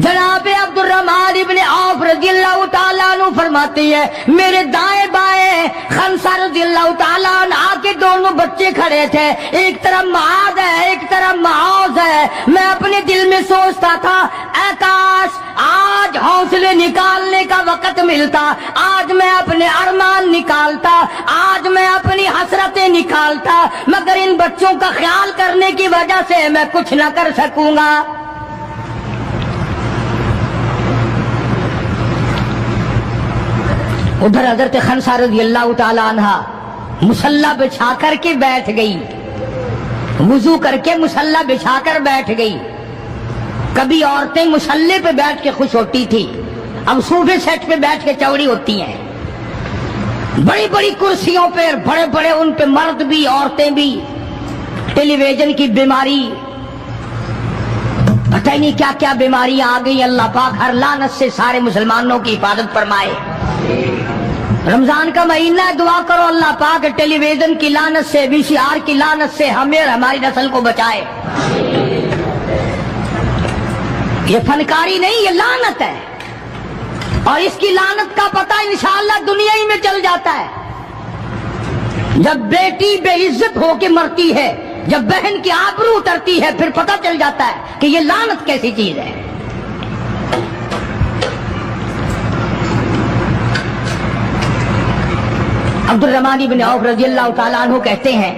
جناب عبد الرحمن ابن عوف رضی اللہ تعالیٰ عنہ فرماتے ہیں میرے دائیں بائیں خنسا رضی اللہ تعالیٰ عنہ کے دونوں بچے کھڑے تھے، ایک طرف معاذ ہے ایک طرف معاذ ہے۔ میں اپنے دل میں سوچتا تھا اے کاش آج حوصلے نکالنے کا وقت ملتا، آج میں اپنے ارمان نکالتا، آج میں اپنی حسرتیں نکالتا، مگر ان بچوں کا خیال کرنے کی وجہ سے میں کچھ نہ کر سکوں گا۔ ادھر حضرت خنسا رضی اللہ تعالی عنہ مصلی بچھا کر کے بیٹھ گئی، وضو کر کے مصلی بچھا کر بیٹھ گئی۔ کبھی عورتیں مصلی پہ بیٹھ کے خوش ہوتی تھی، اب صوفے سیٹ پہ بیٹھ کے چوڑی ہوتی ہیں، بڑی بڑی کرسیوں پہ، بڑے بڑے ان پہ مرد بھی عورتیں بھی۔ ٹیلی ویژن کی بیماری، پتہ ہی نہیں کیا کیا بیماریاں آ گئی، اللہ پاک ہر لعنت سے سارے مسلمانوں کی حفاظت فرمائے۔ رمضان کا مہینہ ہے، دعا کرو اللہ پاک ٹیلی ویژن کی لعنت سے، وی سی آر کی لعنت سے ہمیں اور ہماری نسل کو بچائے۔ یہ فنکاری نہیں، یہ لعنت ہے، اور اس کی لعنت کا پتہ انشاءاللہ دنیا ہی میں چل جاتا ہے. جب بیٹی بے عزت ہو کے مرتی ہے، جب بہن کی آبرو اترتی ہے، پھر پتہ چل جاتا ہے کہ یہ لعنت کیسی چیز ہے. عبد الرحمن بن عوف رضی اللہ تعالیٰ عنہ کہتے ہیں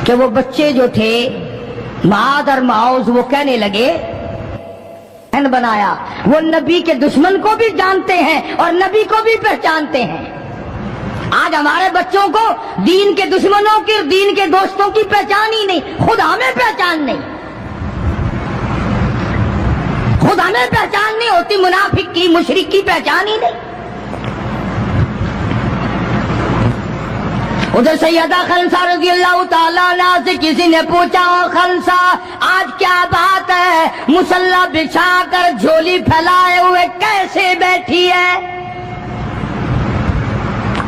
کہ وہ بچے جو تھے معاذ اور معوذ، وہ کہنے لگے بنایا. وہ نبی کے دشمن کو بھی جانتے ہیں اور نبی کو بھی پہچانتے ہیں. آج ہمارے بچوں کو دین کے دشمنوں کی، دین کے دوستوں کی پہچان ہی نہیں، خود ہمیں پہچان نہیں، خود ہمیں پہچان نہیں ہوتی، منافق کی، مشرک کی پہچان ہی نہیں. ادھر سیدہ خنسا رضی اللہ تعالیٰ عنہ سے کسی نے پوچھا، خنسا آج کیا بات ہے، مصلی بچھا کر جھولی پھیلائے ہوئے کیسے بیٹھی ہے؟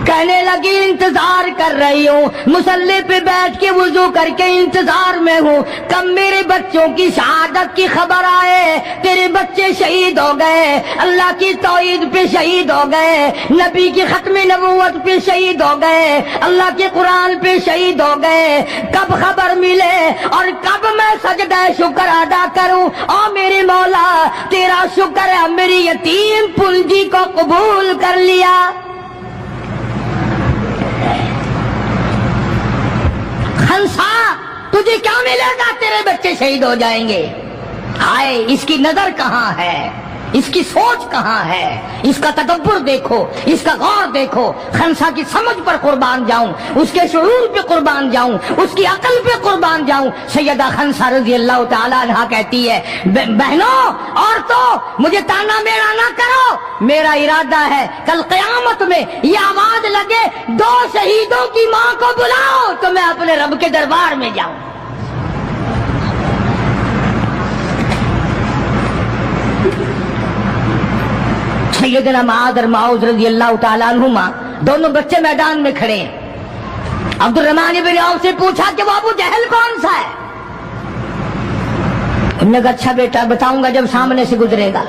کہنے لگی انتظار کر رہی ہوں، مصلی پہ بیٹھ کے وضو کر کے انتظار میں ہوں، کب میرے بچوں کی شہادت کی خبر آئے. تیرے بچے شہید ہو گئے، اللہ کی توحید پہ شہید ہو گئے، نبی کی ختم نبوت پہ شہید ہو گئے، اللہ کے قرآن پہ شہید ہو گئے. کب خبر ملے اور کب میں سجدہ شکر ادا کروں. اور میرے مولا تیرا شکر ہے میری یتیم پنجی کو قبول کر لیا. خنسا تجھے کیا ملے گا، تیرے بچے شہید ہو جائیں گے. ہائے اس کی نظر کہاں ہے، اس کی سوچ کہاں ہے، اس کا تدبر دیکھو، اس کا غور دیکھو. خنسا کی سمجھ پر قربان جاؤں، اس کے شعور پہ قربان جاؤں، اس کی عقل پہ قربان جاؤں. سیدہ خنسا رضی اللہ تعالیٰ عنہ کہتی ہے، بہنوں عورتوں مجھے تانا میرا نہ کرو، میرا ارادہ ہے کل قیامت میں یہ آواز لگے 2 شہیدوں کی ماں کو بلاؤ تو میں اپنے رب کے دربار میں جاؤں. سیدنا معاذ اور معوذ رضی اللہ تعالیٰ عنہما دونوں بچے میدان میں کھڑے ہیں. عبد الرحمن بن عوف سے پوچھا کہ وہ ابو جہل کون سا ہے؟ انہوں نے کہا اچھا بیٹا بتاؤں گا جب سامنے سے گزرے گا.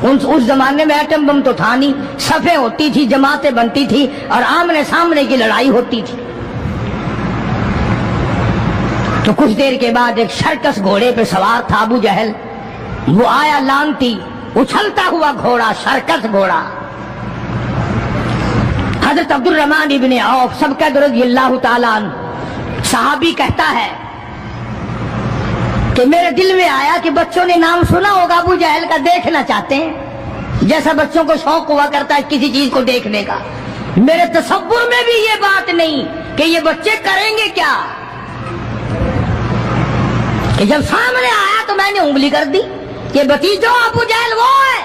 اس زمانے میں ایٹم بم تو تھا نہیں، صفیں ہوتی تھی، جماعتیں بنتی تھی اور آمنے سامنے کی لڑائی ہوتی تھی. تو کچھ دیر کے بعد ایک سرکس گھوڑے پہ سوار تھا ابو جہل. وہ آیا لانتی اچھلتا ہوا گھوڑا، سرکس گھوڑا. حضرت عبد الرحمن ابن عوف سب قدر رضی اللہ تعالیٰ عنہ صحابی کہتا ہے کہ میرے دل میں آیا کہ بچوں نے نام سنا ہوگا ابو جہل کا، دیکھنا چاہتے ہیں، جیسا بچوں کو شوق ہوا کرتا ہے کسی چیز کو دیکھنے کا. میرے تصور میں بھی یہ بات نہیں کہ یہ بچے کریں گے کیا. کہ جب سامنے آیا تو میں نے انگلی کر دی کہ بھتیجو ابو جہل وہ ہے،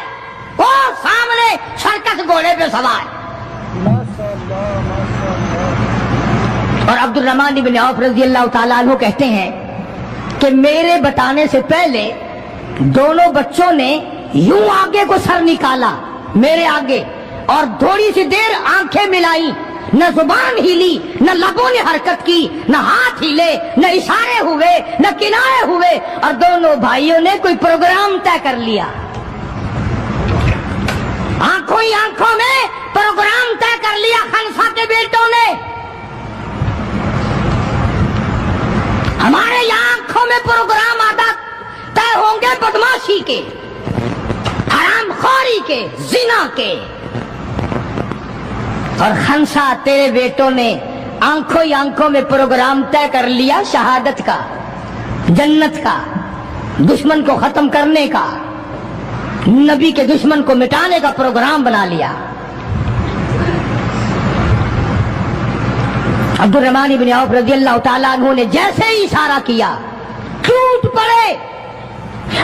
وہ سامنے سرکس گھوڑے پہ سوار. اور عبد الرحمن بن عوف رضی اللہ تعالیٰ عنہ کہتے ہیں کہ میرے بتانے سے پہلے دونوں بچوں نے یوں آگے کو سر نکالا میرے آگے اور تھوڑی سی دیر آنکھیں ملائی، نہ زبان ہلی، نہ لبوں نے حرکت کی، نہ ہاتھ ہلے، نہ اشارے ہوئے، نہ کنارے ہوئے، اور دونوں بھائیوں نے کوئی پروگرام طے کر لیا. آنکھوں ہی آنکھوں میں پروگرام طے کر لیا خنسا کے بیٹوں نے. ہمارے یہاں آنکھوں میں پروگرام آتا طے ہوں گے بدماشی کے، حرام خوری کے، زنا کے. اور خنسا تیرے بیٹوں نے آنکھوں ہی آنکھوں میں پروگرام طے کر لیا شہادت کا، جنت کا، دشمن کو ختم کرنے کا، نبی کے دشمن کو مٹانے کا پروگرام بنا لیا. عبد الرحمن بن عوف رضی اللہ تعالیٰ عنہ نے جیسے ہی اشارہ کیا ٹوٹ پڑے.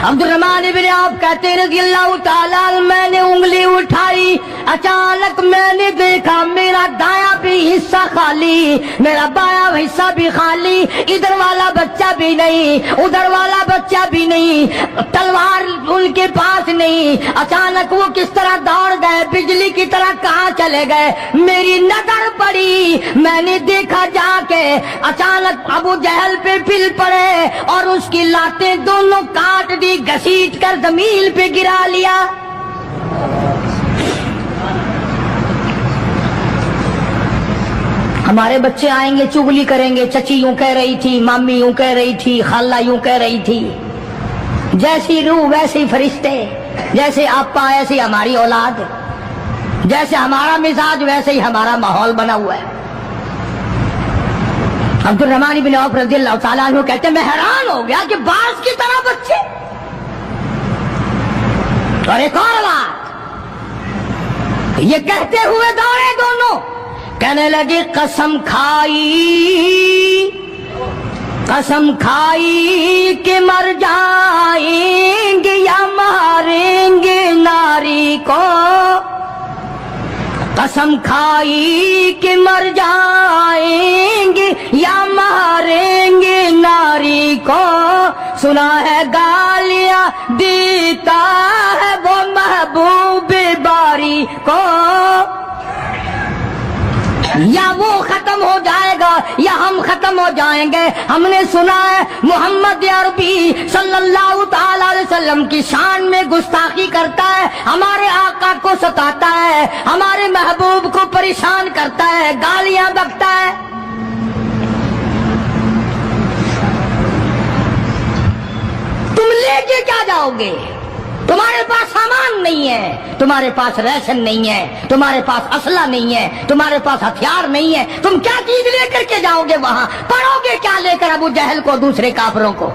عبد الرحمن بن عوف کہتے ہیں رضی اللہ تعالیٰ عنہ میں نے انگلی اٹھائی، اچانک میں نے دیکھا میرا دایاں بھی حصہ خالی، میرا بایاں حصہ بھی خالی، ادھر والا بچہ بھی نہیں، ادھر والا بچہ بھی نہیں، تلوار ان کے پاس نہیں. اچانک وہ کس طرح دوڑ گئے، بجلی کی طرح کہاں چلے گئے. میری نظر پڑی، میں نے دیکھا جا کے اچانک ابو جہل پہ پل پڑے اور اس کی لاتیں دونوں کاٹ دی، گھسیٹ کر زمین پہ گرا لیا. ہمارے بچے آئیں گے چگلی کریں گے، چچی یوں کہہ رہی تھی، مامی یوں کہہ رہی تھی، خالہ یوں کہہ رہی تھی، جیسی روح ویسے ہی فرشتے، جیسے آپا ایسی ہماری اولاد، جیسے ہمارا مزاج ویسے ہی ہمارا ماحول بنا ہوا ہے۔ عبد الرحمن بن عوف رضی اللہ تعالیٰ عنہ کہتے ہیں میں حیران ہو گیا کہ باز کی طرح بچے۔ اور ایک اور بات، یہ کہتے ہوئے دوڑے دونوں، کہنے لگے قسم کھائی کہ مر جائیں گے یا ماریں گے ناری کو، قسم کھائی کہ مر جائیں گے یا ماریں گے ناری کو، سنا ہے گالیاں دیتا ہے وہ محبوب باری کو، یا وہ ختم ہو جائے گا یا ہم ختم ہو جائیں گے۔ ہم نے سنا ہے محمد عربی صلی اللہ تعالی علیہ وسلم کی شان میں گستاخی کرتا ہے، ہمارے آقا کو ستاتا ہے، ہمارے محبوب کو پریشان کرتا ہے، گالیاں بکتا ہے۔ تم لے کے کیا جاؤ گے؟ تمہارے پاس سامان نہیں ہے، تمہارے پاس ریشن نہیں ہے، تمہارے پاس اسلحہ نہیں ہے، تمہارے پاس ہتھیار نہیں ہے، تم کیا چیز لے کر کے جاؤ گے وہاں؟ پڑھو گے کیا لے کر ابو جہل کو، دوسرے کافروں کو؟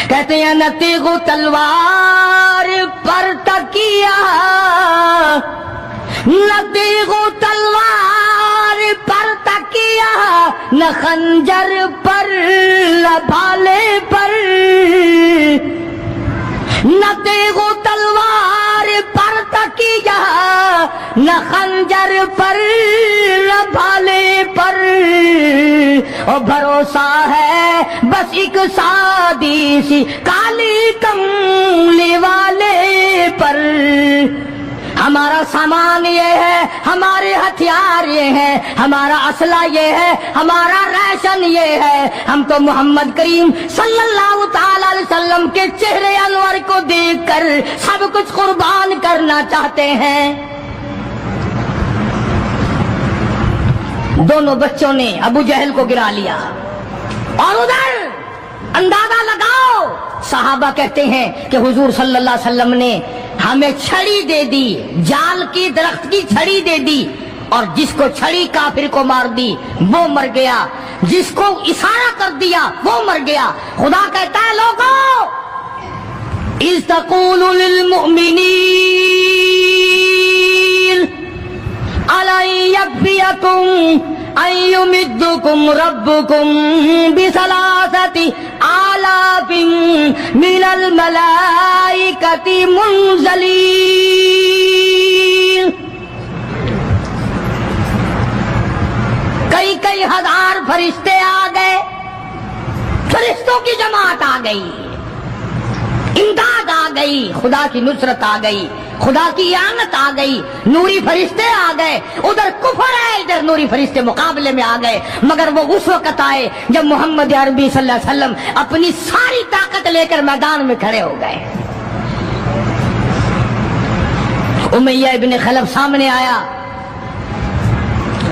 کہتے ہیں نہ تیغ و تلوار پر تکیہ، نہ تیغ و تلوار پر تکیہ، نہ خنجر پر نہ بھالے پر، نہ تیغ و تلوار پر تکیہ، نہ خنجر پر نہ بھالے پر، اور بھروسہ ہے بس ایک سادی سی کالی کملی والے پر۔ ہمارا سامان یہ ہے، ہمارے ہتھیار یہ ہیں، ہمارا اسلحہ یہ ہے، ہمارا ریشن یہ ہے، ہم تو محمد کریم صلی اللہ تعالی علیہ وسلم کے چہرے انور کو دیکھ کر سب کچھ قربان کرنا چاہتے ہیں۔ دونوں بچوں نے ابو جہل کو گرا لیا، اور ادھر اندازہ لگاؤ، صحابہ کہتے ہیں کہ حضور صلی اللہ علیہ وسلم نے ہمیں چھڑی دے دی، جال کی درخت کی چھڑی دے دی، اور جس کو چھڑی کافر کو مار دی وہ مر گیا، جس کو اشارہ کر دیا وہ مر گیا۔ خدا کہتا ہے لوگوں، اذ تقول للمؤمنین أَلَنْ يَكْفِيَكُمْ أَنْ يُمِدَّكُمْ رَبُّكُمْ بِثَلَاثَةِ آلَافٍ مِنَ الْمَلَائِكَةِ مُنْزَلِينَ۔ کئی ہزار فرشتے آ گئے، فرشتوں کی جماعت آ گئی، امداد آ گئی، خدا کی نصرت آ گئی، خدا کی اعانت آ گئی، نوری فرشتے آ گئے، ادھر کفر ہے، ادھر نوری فرشتے مقابلے میں آ گئے، مگر وہ اس وقت آئے جب محمد عربی صلی اللہ علیہ وسلم اپنی ساری طاقت لے کر میدان میں کھڑے ہو گئے۔ امیہ ابن خلف سامنے آیا،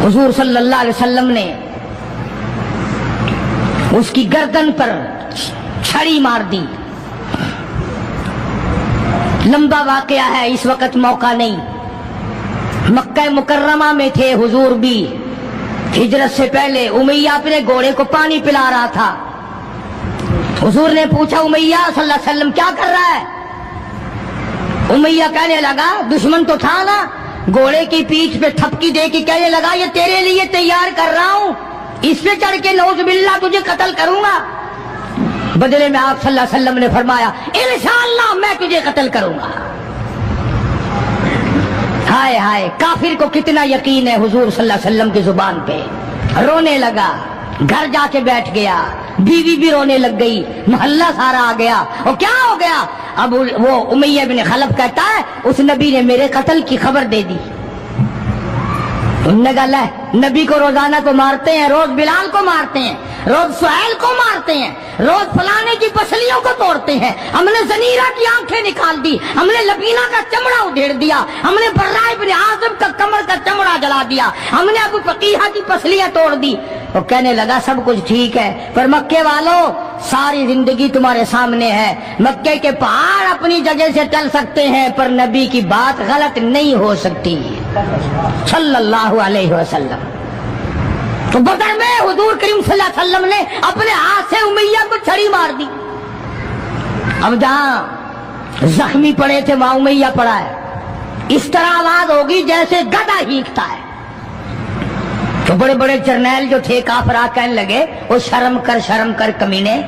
حضور صلی اللہ علیہ وسلم نے اس کی گردن پر چھڑی مار دی۔ لمبا واقعہ ہے، اس وقت موقع نہیں، مکہ مکرمہ میں تھے حضور بھی، ہجرت سے پہلے امیہ اپنے گھوڑے کو پانی پلا رہا تھا۔ حضور نے پوچھا امیہ صلی اللہ علیہ وسلم کیا کر رہا ہے؟ امیہ کہنے لگا، دشمن تو تھا نا، گھوڑے کی پیٹھ پہ تھپکی دے کے کہنے لگا یہ تیرے لیے تیار کر رہا ہوں، اس پہ چڑھ کے نعوذ باللہ تجھے قتل کروں گا۔ بدلے میں آپ صلی اللہ علیہ وسلم نے فرمایا انشاءاللہ میں تجھے قتل کروں گا۔ ہائے ہائے، کافر کو کتنا یقین ہے حضور صلی اللہ علیہ وسلم کی زبان پہ۔ رونے لگا، گھر جا کے بیٹھ گیا، بیوی بھی رونے لگ گئی، محلہ سارا آ گیا۔ اور کیا ہو گیا؟ اب وہ امیہ بن خلف کہتا ہے اس نبی نے میرے قتل کی خبر دے دی۔ انہوں نے کہا لے نبی کو روزانہ تو مارتے ہیں، روز بلال کو مارتے ہیں، روز سہیل کو مارتے ہیں، روز فلانے کی پسلیوں کو توڑتے ہیں، ہم نے زنیرہ کی آنکھیں نکال دی، ہم نے لبینہ کا چمڑا ادھیڑ دیا، ہم نے برہ ابن عازب کا کمر کا چمڑا جلا دیا، ہم نے ابو فقیہ کی پسلیاں توڑ دی۔ وہ کہنے لگا سب کچھ ٹھیک ہے، پر مکے والوں ساری زندگی تمہارے سامنے ہے، مکے کے پہاڑ اپنی جگہ سے چل سکتے ہیں پر نبی کی بات غلط نہیں ہو سکتی صلی اللہ علیہ وسلم۔ تو بدر میں حضور کریم صلی اللہ علیہ وسلم نے اپنے ہاتھ سے امیہ کو چھڑی مار دی۔ اب جہاں زخمی پڑے تھے وہاں امیہ پڑا ہے، اس طرح آواز ہوگی جیسے گدھا ہینکتا ہے۔ تو بڑے بڑے جرنیل جو تھے کافر کہنے لگے وہ شرم کر کمینے،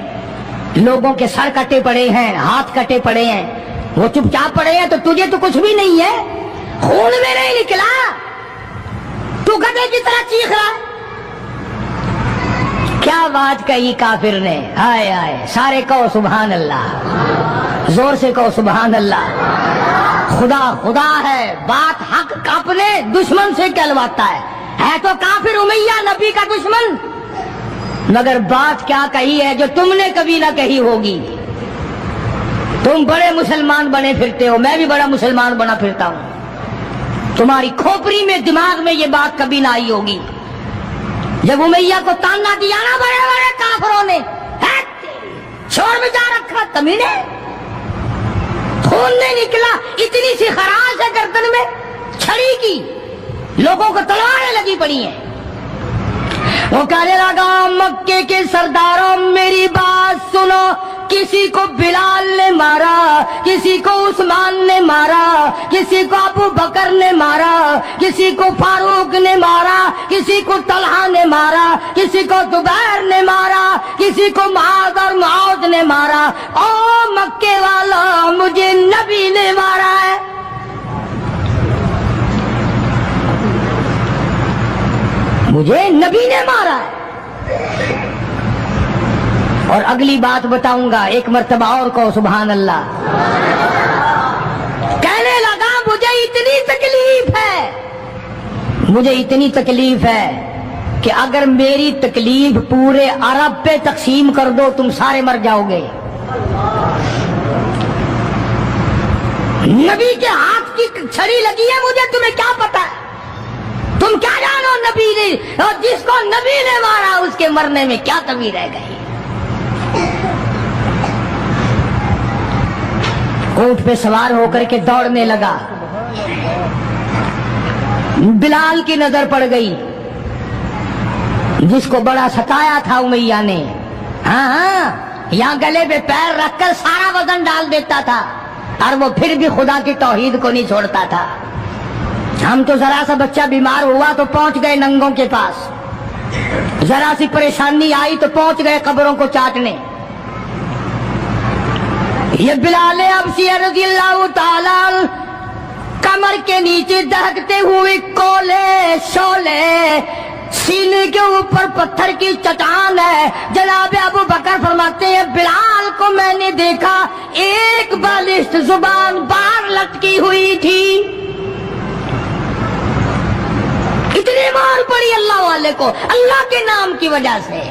لوگوں کے سر کٹے پڑے ہیں، ہاتھ کٹے پڑے ہیں، وہ چپ چاپ پڑے ہیں، تو تجھے تو کچھ بھی نہیں ہے، خون میں نہیں نکلا، تو گدھے کی طرح چیخ رہا ہے۔ کیا بات کہی کافر نے، ہائے ہائے، سارے کہو سبحان اللہ، زور سے کہو سبحان اللہ۔ خدا خدا ہے، بات حق اپنے دشمن سے کہلواتا ہے تو کافر امیہ نبی کا دشمن، مگر بات کیا کہی ہے جو تم نے کبھی نہ کہی ہوگی۔ تم بڑے مسلمان بنے پھرتے ہو، میں بھی بڑا مسلمان بنا پھرتا ہوں، تمہاری کھوپڑی میں دماغ میں یہ بات کبھی نہ آئی ہوگی۔ جب امیہ کو تانا دیا نا بڑے بڑے کافروں نے، شور میں جا رکھا کمینے، خون نہیں نکلا، اتنی سی خراش ہے گردن میں چھڑی کی، لوگوں کو تلواریں لگی پڑی ہیں۔ وہ کہنے لگا مکے کے سرداروں میری بات سنو، کسی کو بلال نے مارا، کسی کو عثمان نے مارا، کسی کو ابو بکر نے مارا، کسی کو فاروق نے مارا، کسی کو طلحہ نے مارا، کسی کو زبیر نے مارا، کسی کو معاذ اور معاذ نے مارا، او مکے والا مجھے نبی نے مارا ہے۔ مجھے نبی نے مارا ہے۔ اور اگلی بات بتاؤں گا، ایک مرتبہ اور کہو سبحان اللہ۔ کہنے لگا مجھے اتنی تکلیف ہے، مجھے اتنی تکلیف ہے کہ اگر میری تکلیف پورے عرب پہ تقسیم کر دو تم سارے مر جاؤ گے۔ نبی کے ہاتھ کی چھڑی لگی ہے، مجھے تمہیں کیا پتا ہے، تم کیا جانو نبی نے، اور جس کو نبی نے مارا اس کے مرنے میں کیا کمی رہ گئی۔ اونٹ پہ سوار ہو کر کے دوڑنے لگا، بلال کی نظر پڑ گئی جس کو بڑا ستایا تھا امیہ نے، ہاں یہاں گلے پہ پیر رکھ کر سارا وزن ڈال دیتا تھا اور وہ پھر بھی خدا کی توحید کو نہیں چھوڑتا تھا۔ ہم تو ذرا سا بچہ بیمار ہوا تو پہنچ گئے ننگوں کے پاس، ذرا سی پریشانی آئی تو پہنچ گئے قبروں کو چاٹنے۔ یہ بلال حبشی رضی اللہ تعالی کمر کے نیچے دہکتے ہوئے کولے شولے، سینے کے اوپر پتھر کی چٹان ہے۔ جناب ابو بکر فرماتے ہیں بلال کو میں نے دیکھا ایک بالشت زبان باہر لٹکی ہوئی تھی، اتنی مار پڑی اللہ والے کو اللہ کے نام کی وجہ سے،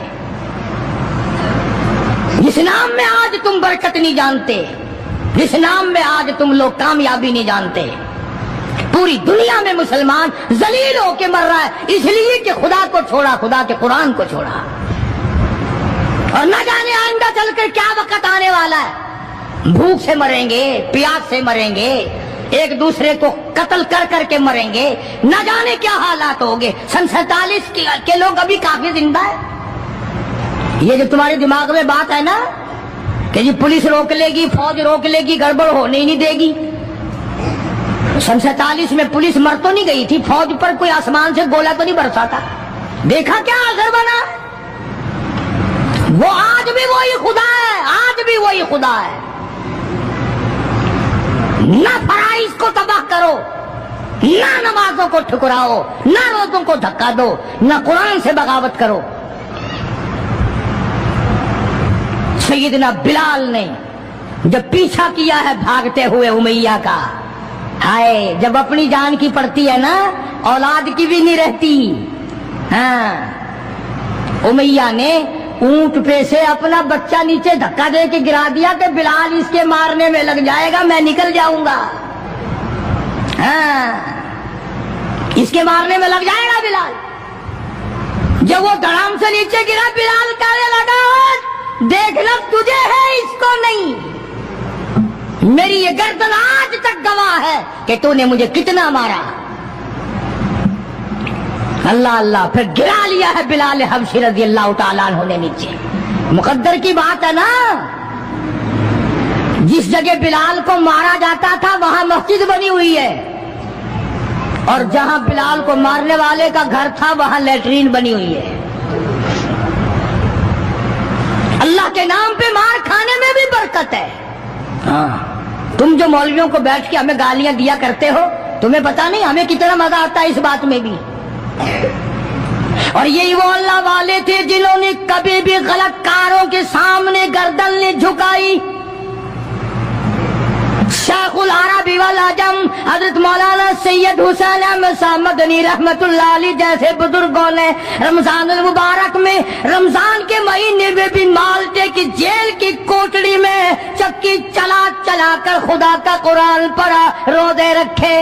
جس نام میں آج تم برکت نہیں جانتے، جس نام میں آج تم لوگ کامیابی نہیں جانتے۔ پوری دنیا میں مسلمان ذلیل ہو کے مر رہا ہے اس لیے کہ خدا کو چھوڑا، خدا کے قرآن کو چھوڑا، اور نہ جانے آئندہ چل کر کیا وقت آنے والا ہے، بھوک سے مریں گے، پیاس سے مریں گے، ایک دوسرے کو قتل کر کر کے مریں گے، نہ جانے کیا حالات ہوگے۔ سن 47 کے لوگ ابھی کافی زندہ ہے۔ یہ جو تمہارے دماغ میں بات ہے نا کہ جی پولیس روک لے گی، فوج روک لے گی، گڑبڑ ہونے ہی نہیں دے گی۔ سن 47 میں پولیس مر تو نہیں گئی تھی، فوج پر کوئی آسمان سے گولا تو نہیں برسا تھا، دیکھا کیا اثر بنا۔ وہ آج بھی وہی خدا ہے، آج بھی وہی خدا ہے۔ نہ فرائض کو تباہ کرو، نہ نمازوں کو ٹھکراؤ، نہ روزوں کو دھکا دو، نہ قرآن سے بغاوت کرو۔ سیدنا بلال نے جب پیچھا کیا ہے بھاگتے ہوئے امیہ کا، ہائے جب اپنی جان کی پڑتی ہے نا اولاد کی بھی نہیں رہتی. ہاں امیہ نے اونٹ پہ سے اپنا بچہ نیچے دھکا دے کے گرا دیا کہ بلال اس کے مارنے میں لگ جائے گا میں نکل جاؤں گا. ہاں اس کے مارنے میں لگ جائے گا بلال. جب وہ دھڑام سے نیچے گرا بلال کہنے لگا دیکھنا تجھے ہے اس کو نہیں. میری یہ گردن آج تک گواہ ہے کہ تو نے مجھے کتنا مارا. اللہ اللہ پھر گرا لیا ہے بلال حبشی رضی اللہ تعالیٰ عنہ نے نیچے. مقدر کی بات ہے نا. جس جگہ بلال کو مارا جاتا تھا وہاں مسجد بنی ہوئی ہے اور جہاں بلال کو مارنے والے کا گھر تھا وہاں لیٹرین بنی ہوئی ہے. اللہ کے نام پہ مار کھانے میں بھی برکت ہے. ہاں تم جو مولویوں کو بیٹھ کے ہمیں گالیاں دیا کرتے ہو تمہیں پتا نہیں ہمیں کتنا مزہ آتا ہے اس بات میں بھی. اور یہی وہ اللہ والے تھے جنہوں نے کبھی بھی غلط کاروں کے سامنے گردن نہیں جھکائی. شیخ العربی والعجم حضرت مولانا سید حسین احمد صاحب مدنی رحمت اللہ علیہ جیسے بزرگوں نے رمضان المبارک میں رمضان کے مہینے میں بھی مالٹے کی جیل کی کوٹڑی میں چکی چلا چلا کر خدا کا قرآن پڑھا روزے رکھے.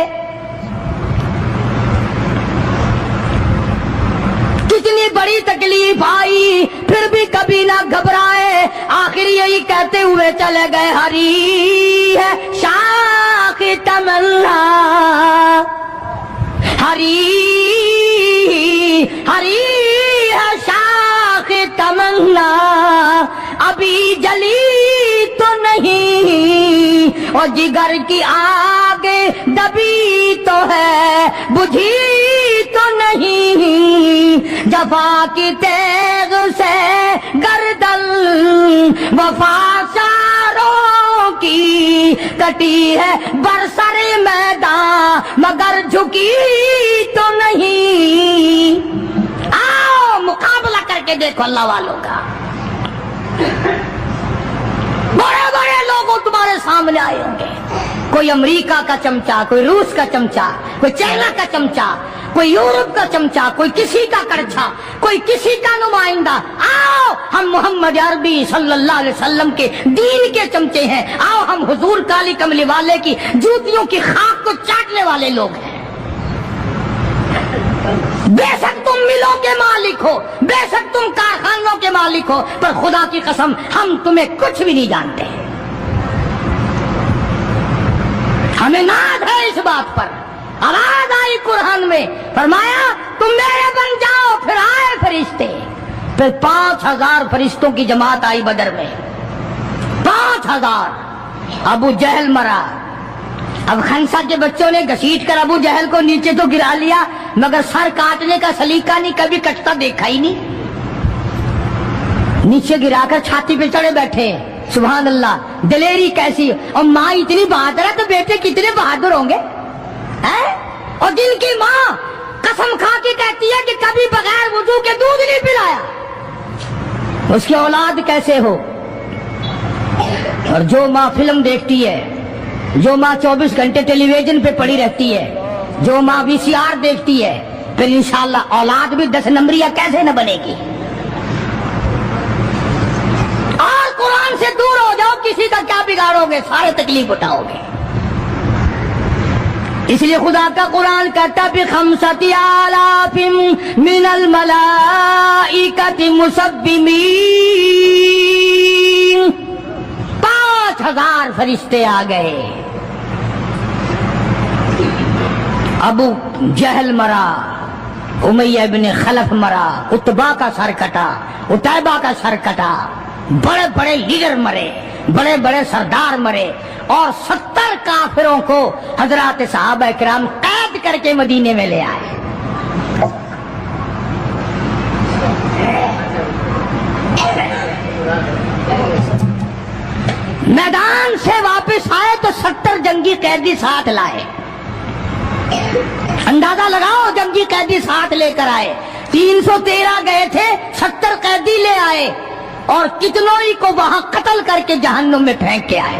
کتنی بڑی تکلیف آئی پھر بھی کبھی نہ گھبرائے. آخر یہی کہتے ہوئے چلے گئے ہری ہے شاخ تمنا ہری ہری ہے شاخ تمنا ابھی جلی تو نہیں اور جگر کی آگ دبی تو ہے بجھی تو نہیں. جفا کی تیغ سے گردن وفا ساروں کی کٹی ہے برسر میدان مگر جھکی تو نہیں. آؤ مقابلہ کر کے دیکھو اللہ والوں کا. بڑے بڑے لوگ تمہارے سامنے آئے ہوں گے. کوئی امریکہ کا چمچا, کوئی روس کا چمچا, کوئی چائنا کا چمچا, کوئی یورپ کا چمچا, کوئی کسی کا کرچھا, کوئی کسی کا نمائندہ. آؤ ہم محمد عربی صلی اللہ علیہ وسلم کے دین کے چمچے ہیں. آؤ ہم حضور کالی کملی والے کی جوتیوں کی خاک کو چاٹنے والے لوگ ہیں. بے شک تم ملوں کے مالک ہو, بے شک تم کارخانوں کے مالک ہو, پر خدا کی قسم ہم تمہیں کچھ بھی نہیں جانتے. ہمیں ناز ہے اس بات پر. آواز آئی قرآن میں فرمایا تم میرے بن جاؤ. پھر آئے فرشتے, پھر 5000 فرشتوں کی جماعت آئی بدر میں. 5000. ابو جہل مرا. اب خنسا کے بچوں نے گھسیٹ کر ابو جہل کو نیچے تو گرا لیا مگر سر کاٹنے کا سلیقہ نہیں, کبھی کٹتا دیکھا ہی نہیں. نیچے گرا کر چھاتی پہ چڑھے بیٹھے. سبحان اللہ, دلیری کیسی. اور ماں اتنی بہادر ہے تو بیٹے کتنے بہادر ہوں گے. اور جن کی ماں قسم کھا کے کہتی ہے کہ کبھی بغیر وضو کے دودھ نہیں پلایا, اس کی اولاد کیسے ہو. اور جو ماں فلم دیکھتی ہے, جو ماں 24 گھنٹے ٹیلی ویژن پہ پڑی رہتی ہے, جو ماں VCR دیکھتی ہے, پھر انشاءاللہ اولاد بھی 10 نمبریہ کیسے نہ بنے گی. اور قرآن سے دور ہو جاؤ, کسی کا کیا بگاڑو گے, سارے تکلیف اٹھاؤ گے. اس لیے خدا کا قرآن کہتا بِخَمْسَةِ آلَافٍ مِّنَ الْمَلَائِكَةِ مُسَبِّمِينَ. 5000 فرشتے آ گئے. ابو جہل مرا, امیہ ابن خلف مرا, عتبہ کا سر کٹا, عتیبہ کا سر کٹا, بڑے بڑے لیڈر مرے, بڑے بڑے سردار مرے, اور 70 کافروں کو حضرات صحابہ کرام قید کر کے مدینے میں لے آئے. میدان سے واپس آئے تو 70 جنگی قیدی ساتھ لائے. اندازہ لگاؤ, جنگی قیدی ساتھ لے کر آئے. 313 گئے تھے, 70 قیدی لے آئے, اور کتنوں ہی کو وہاں قتل کر کے جہنم میں پھینک کے آئے.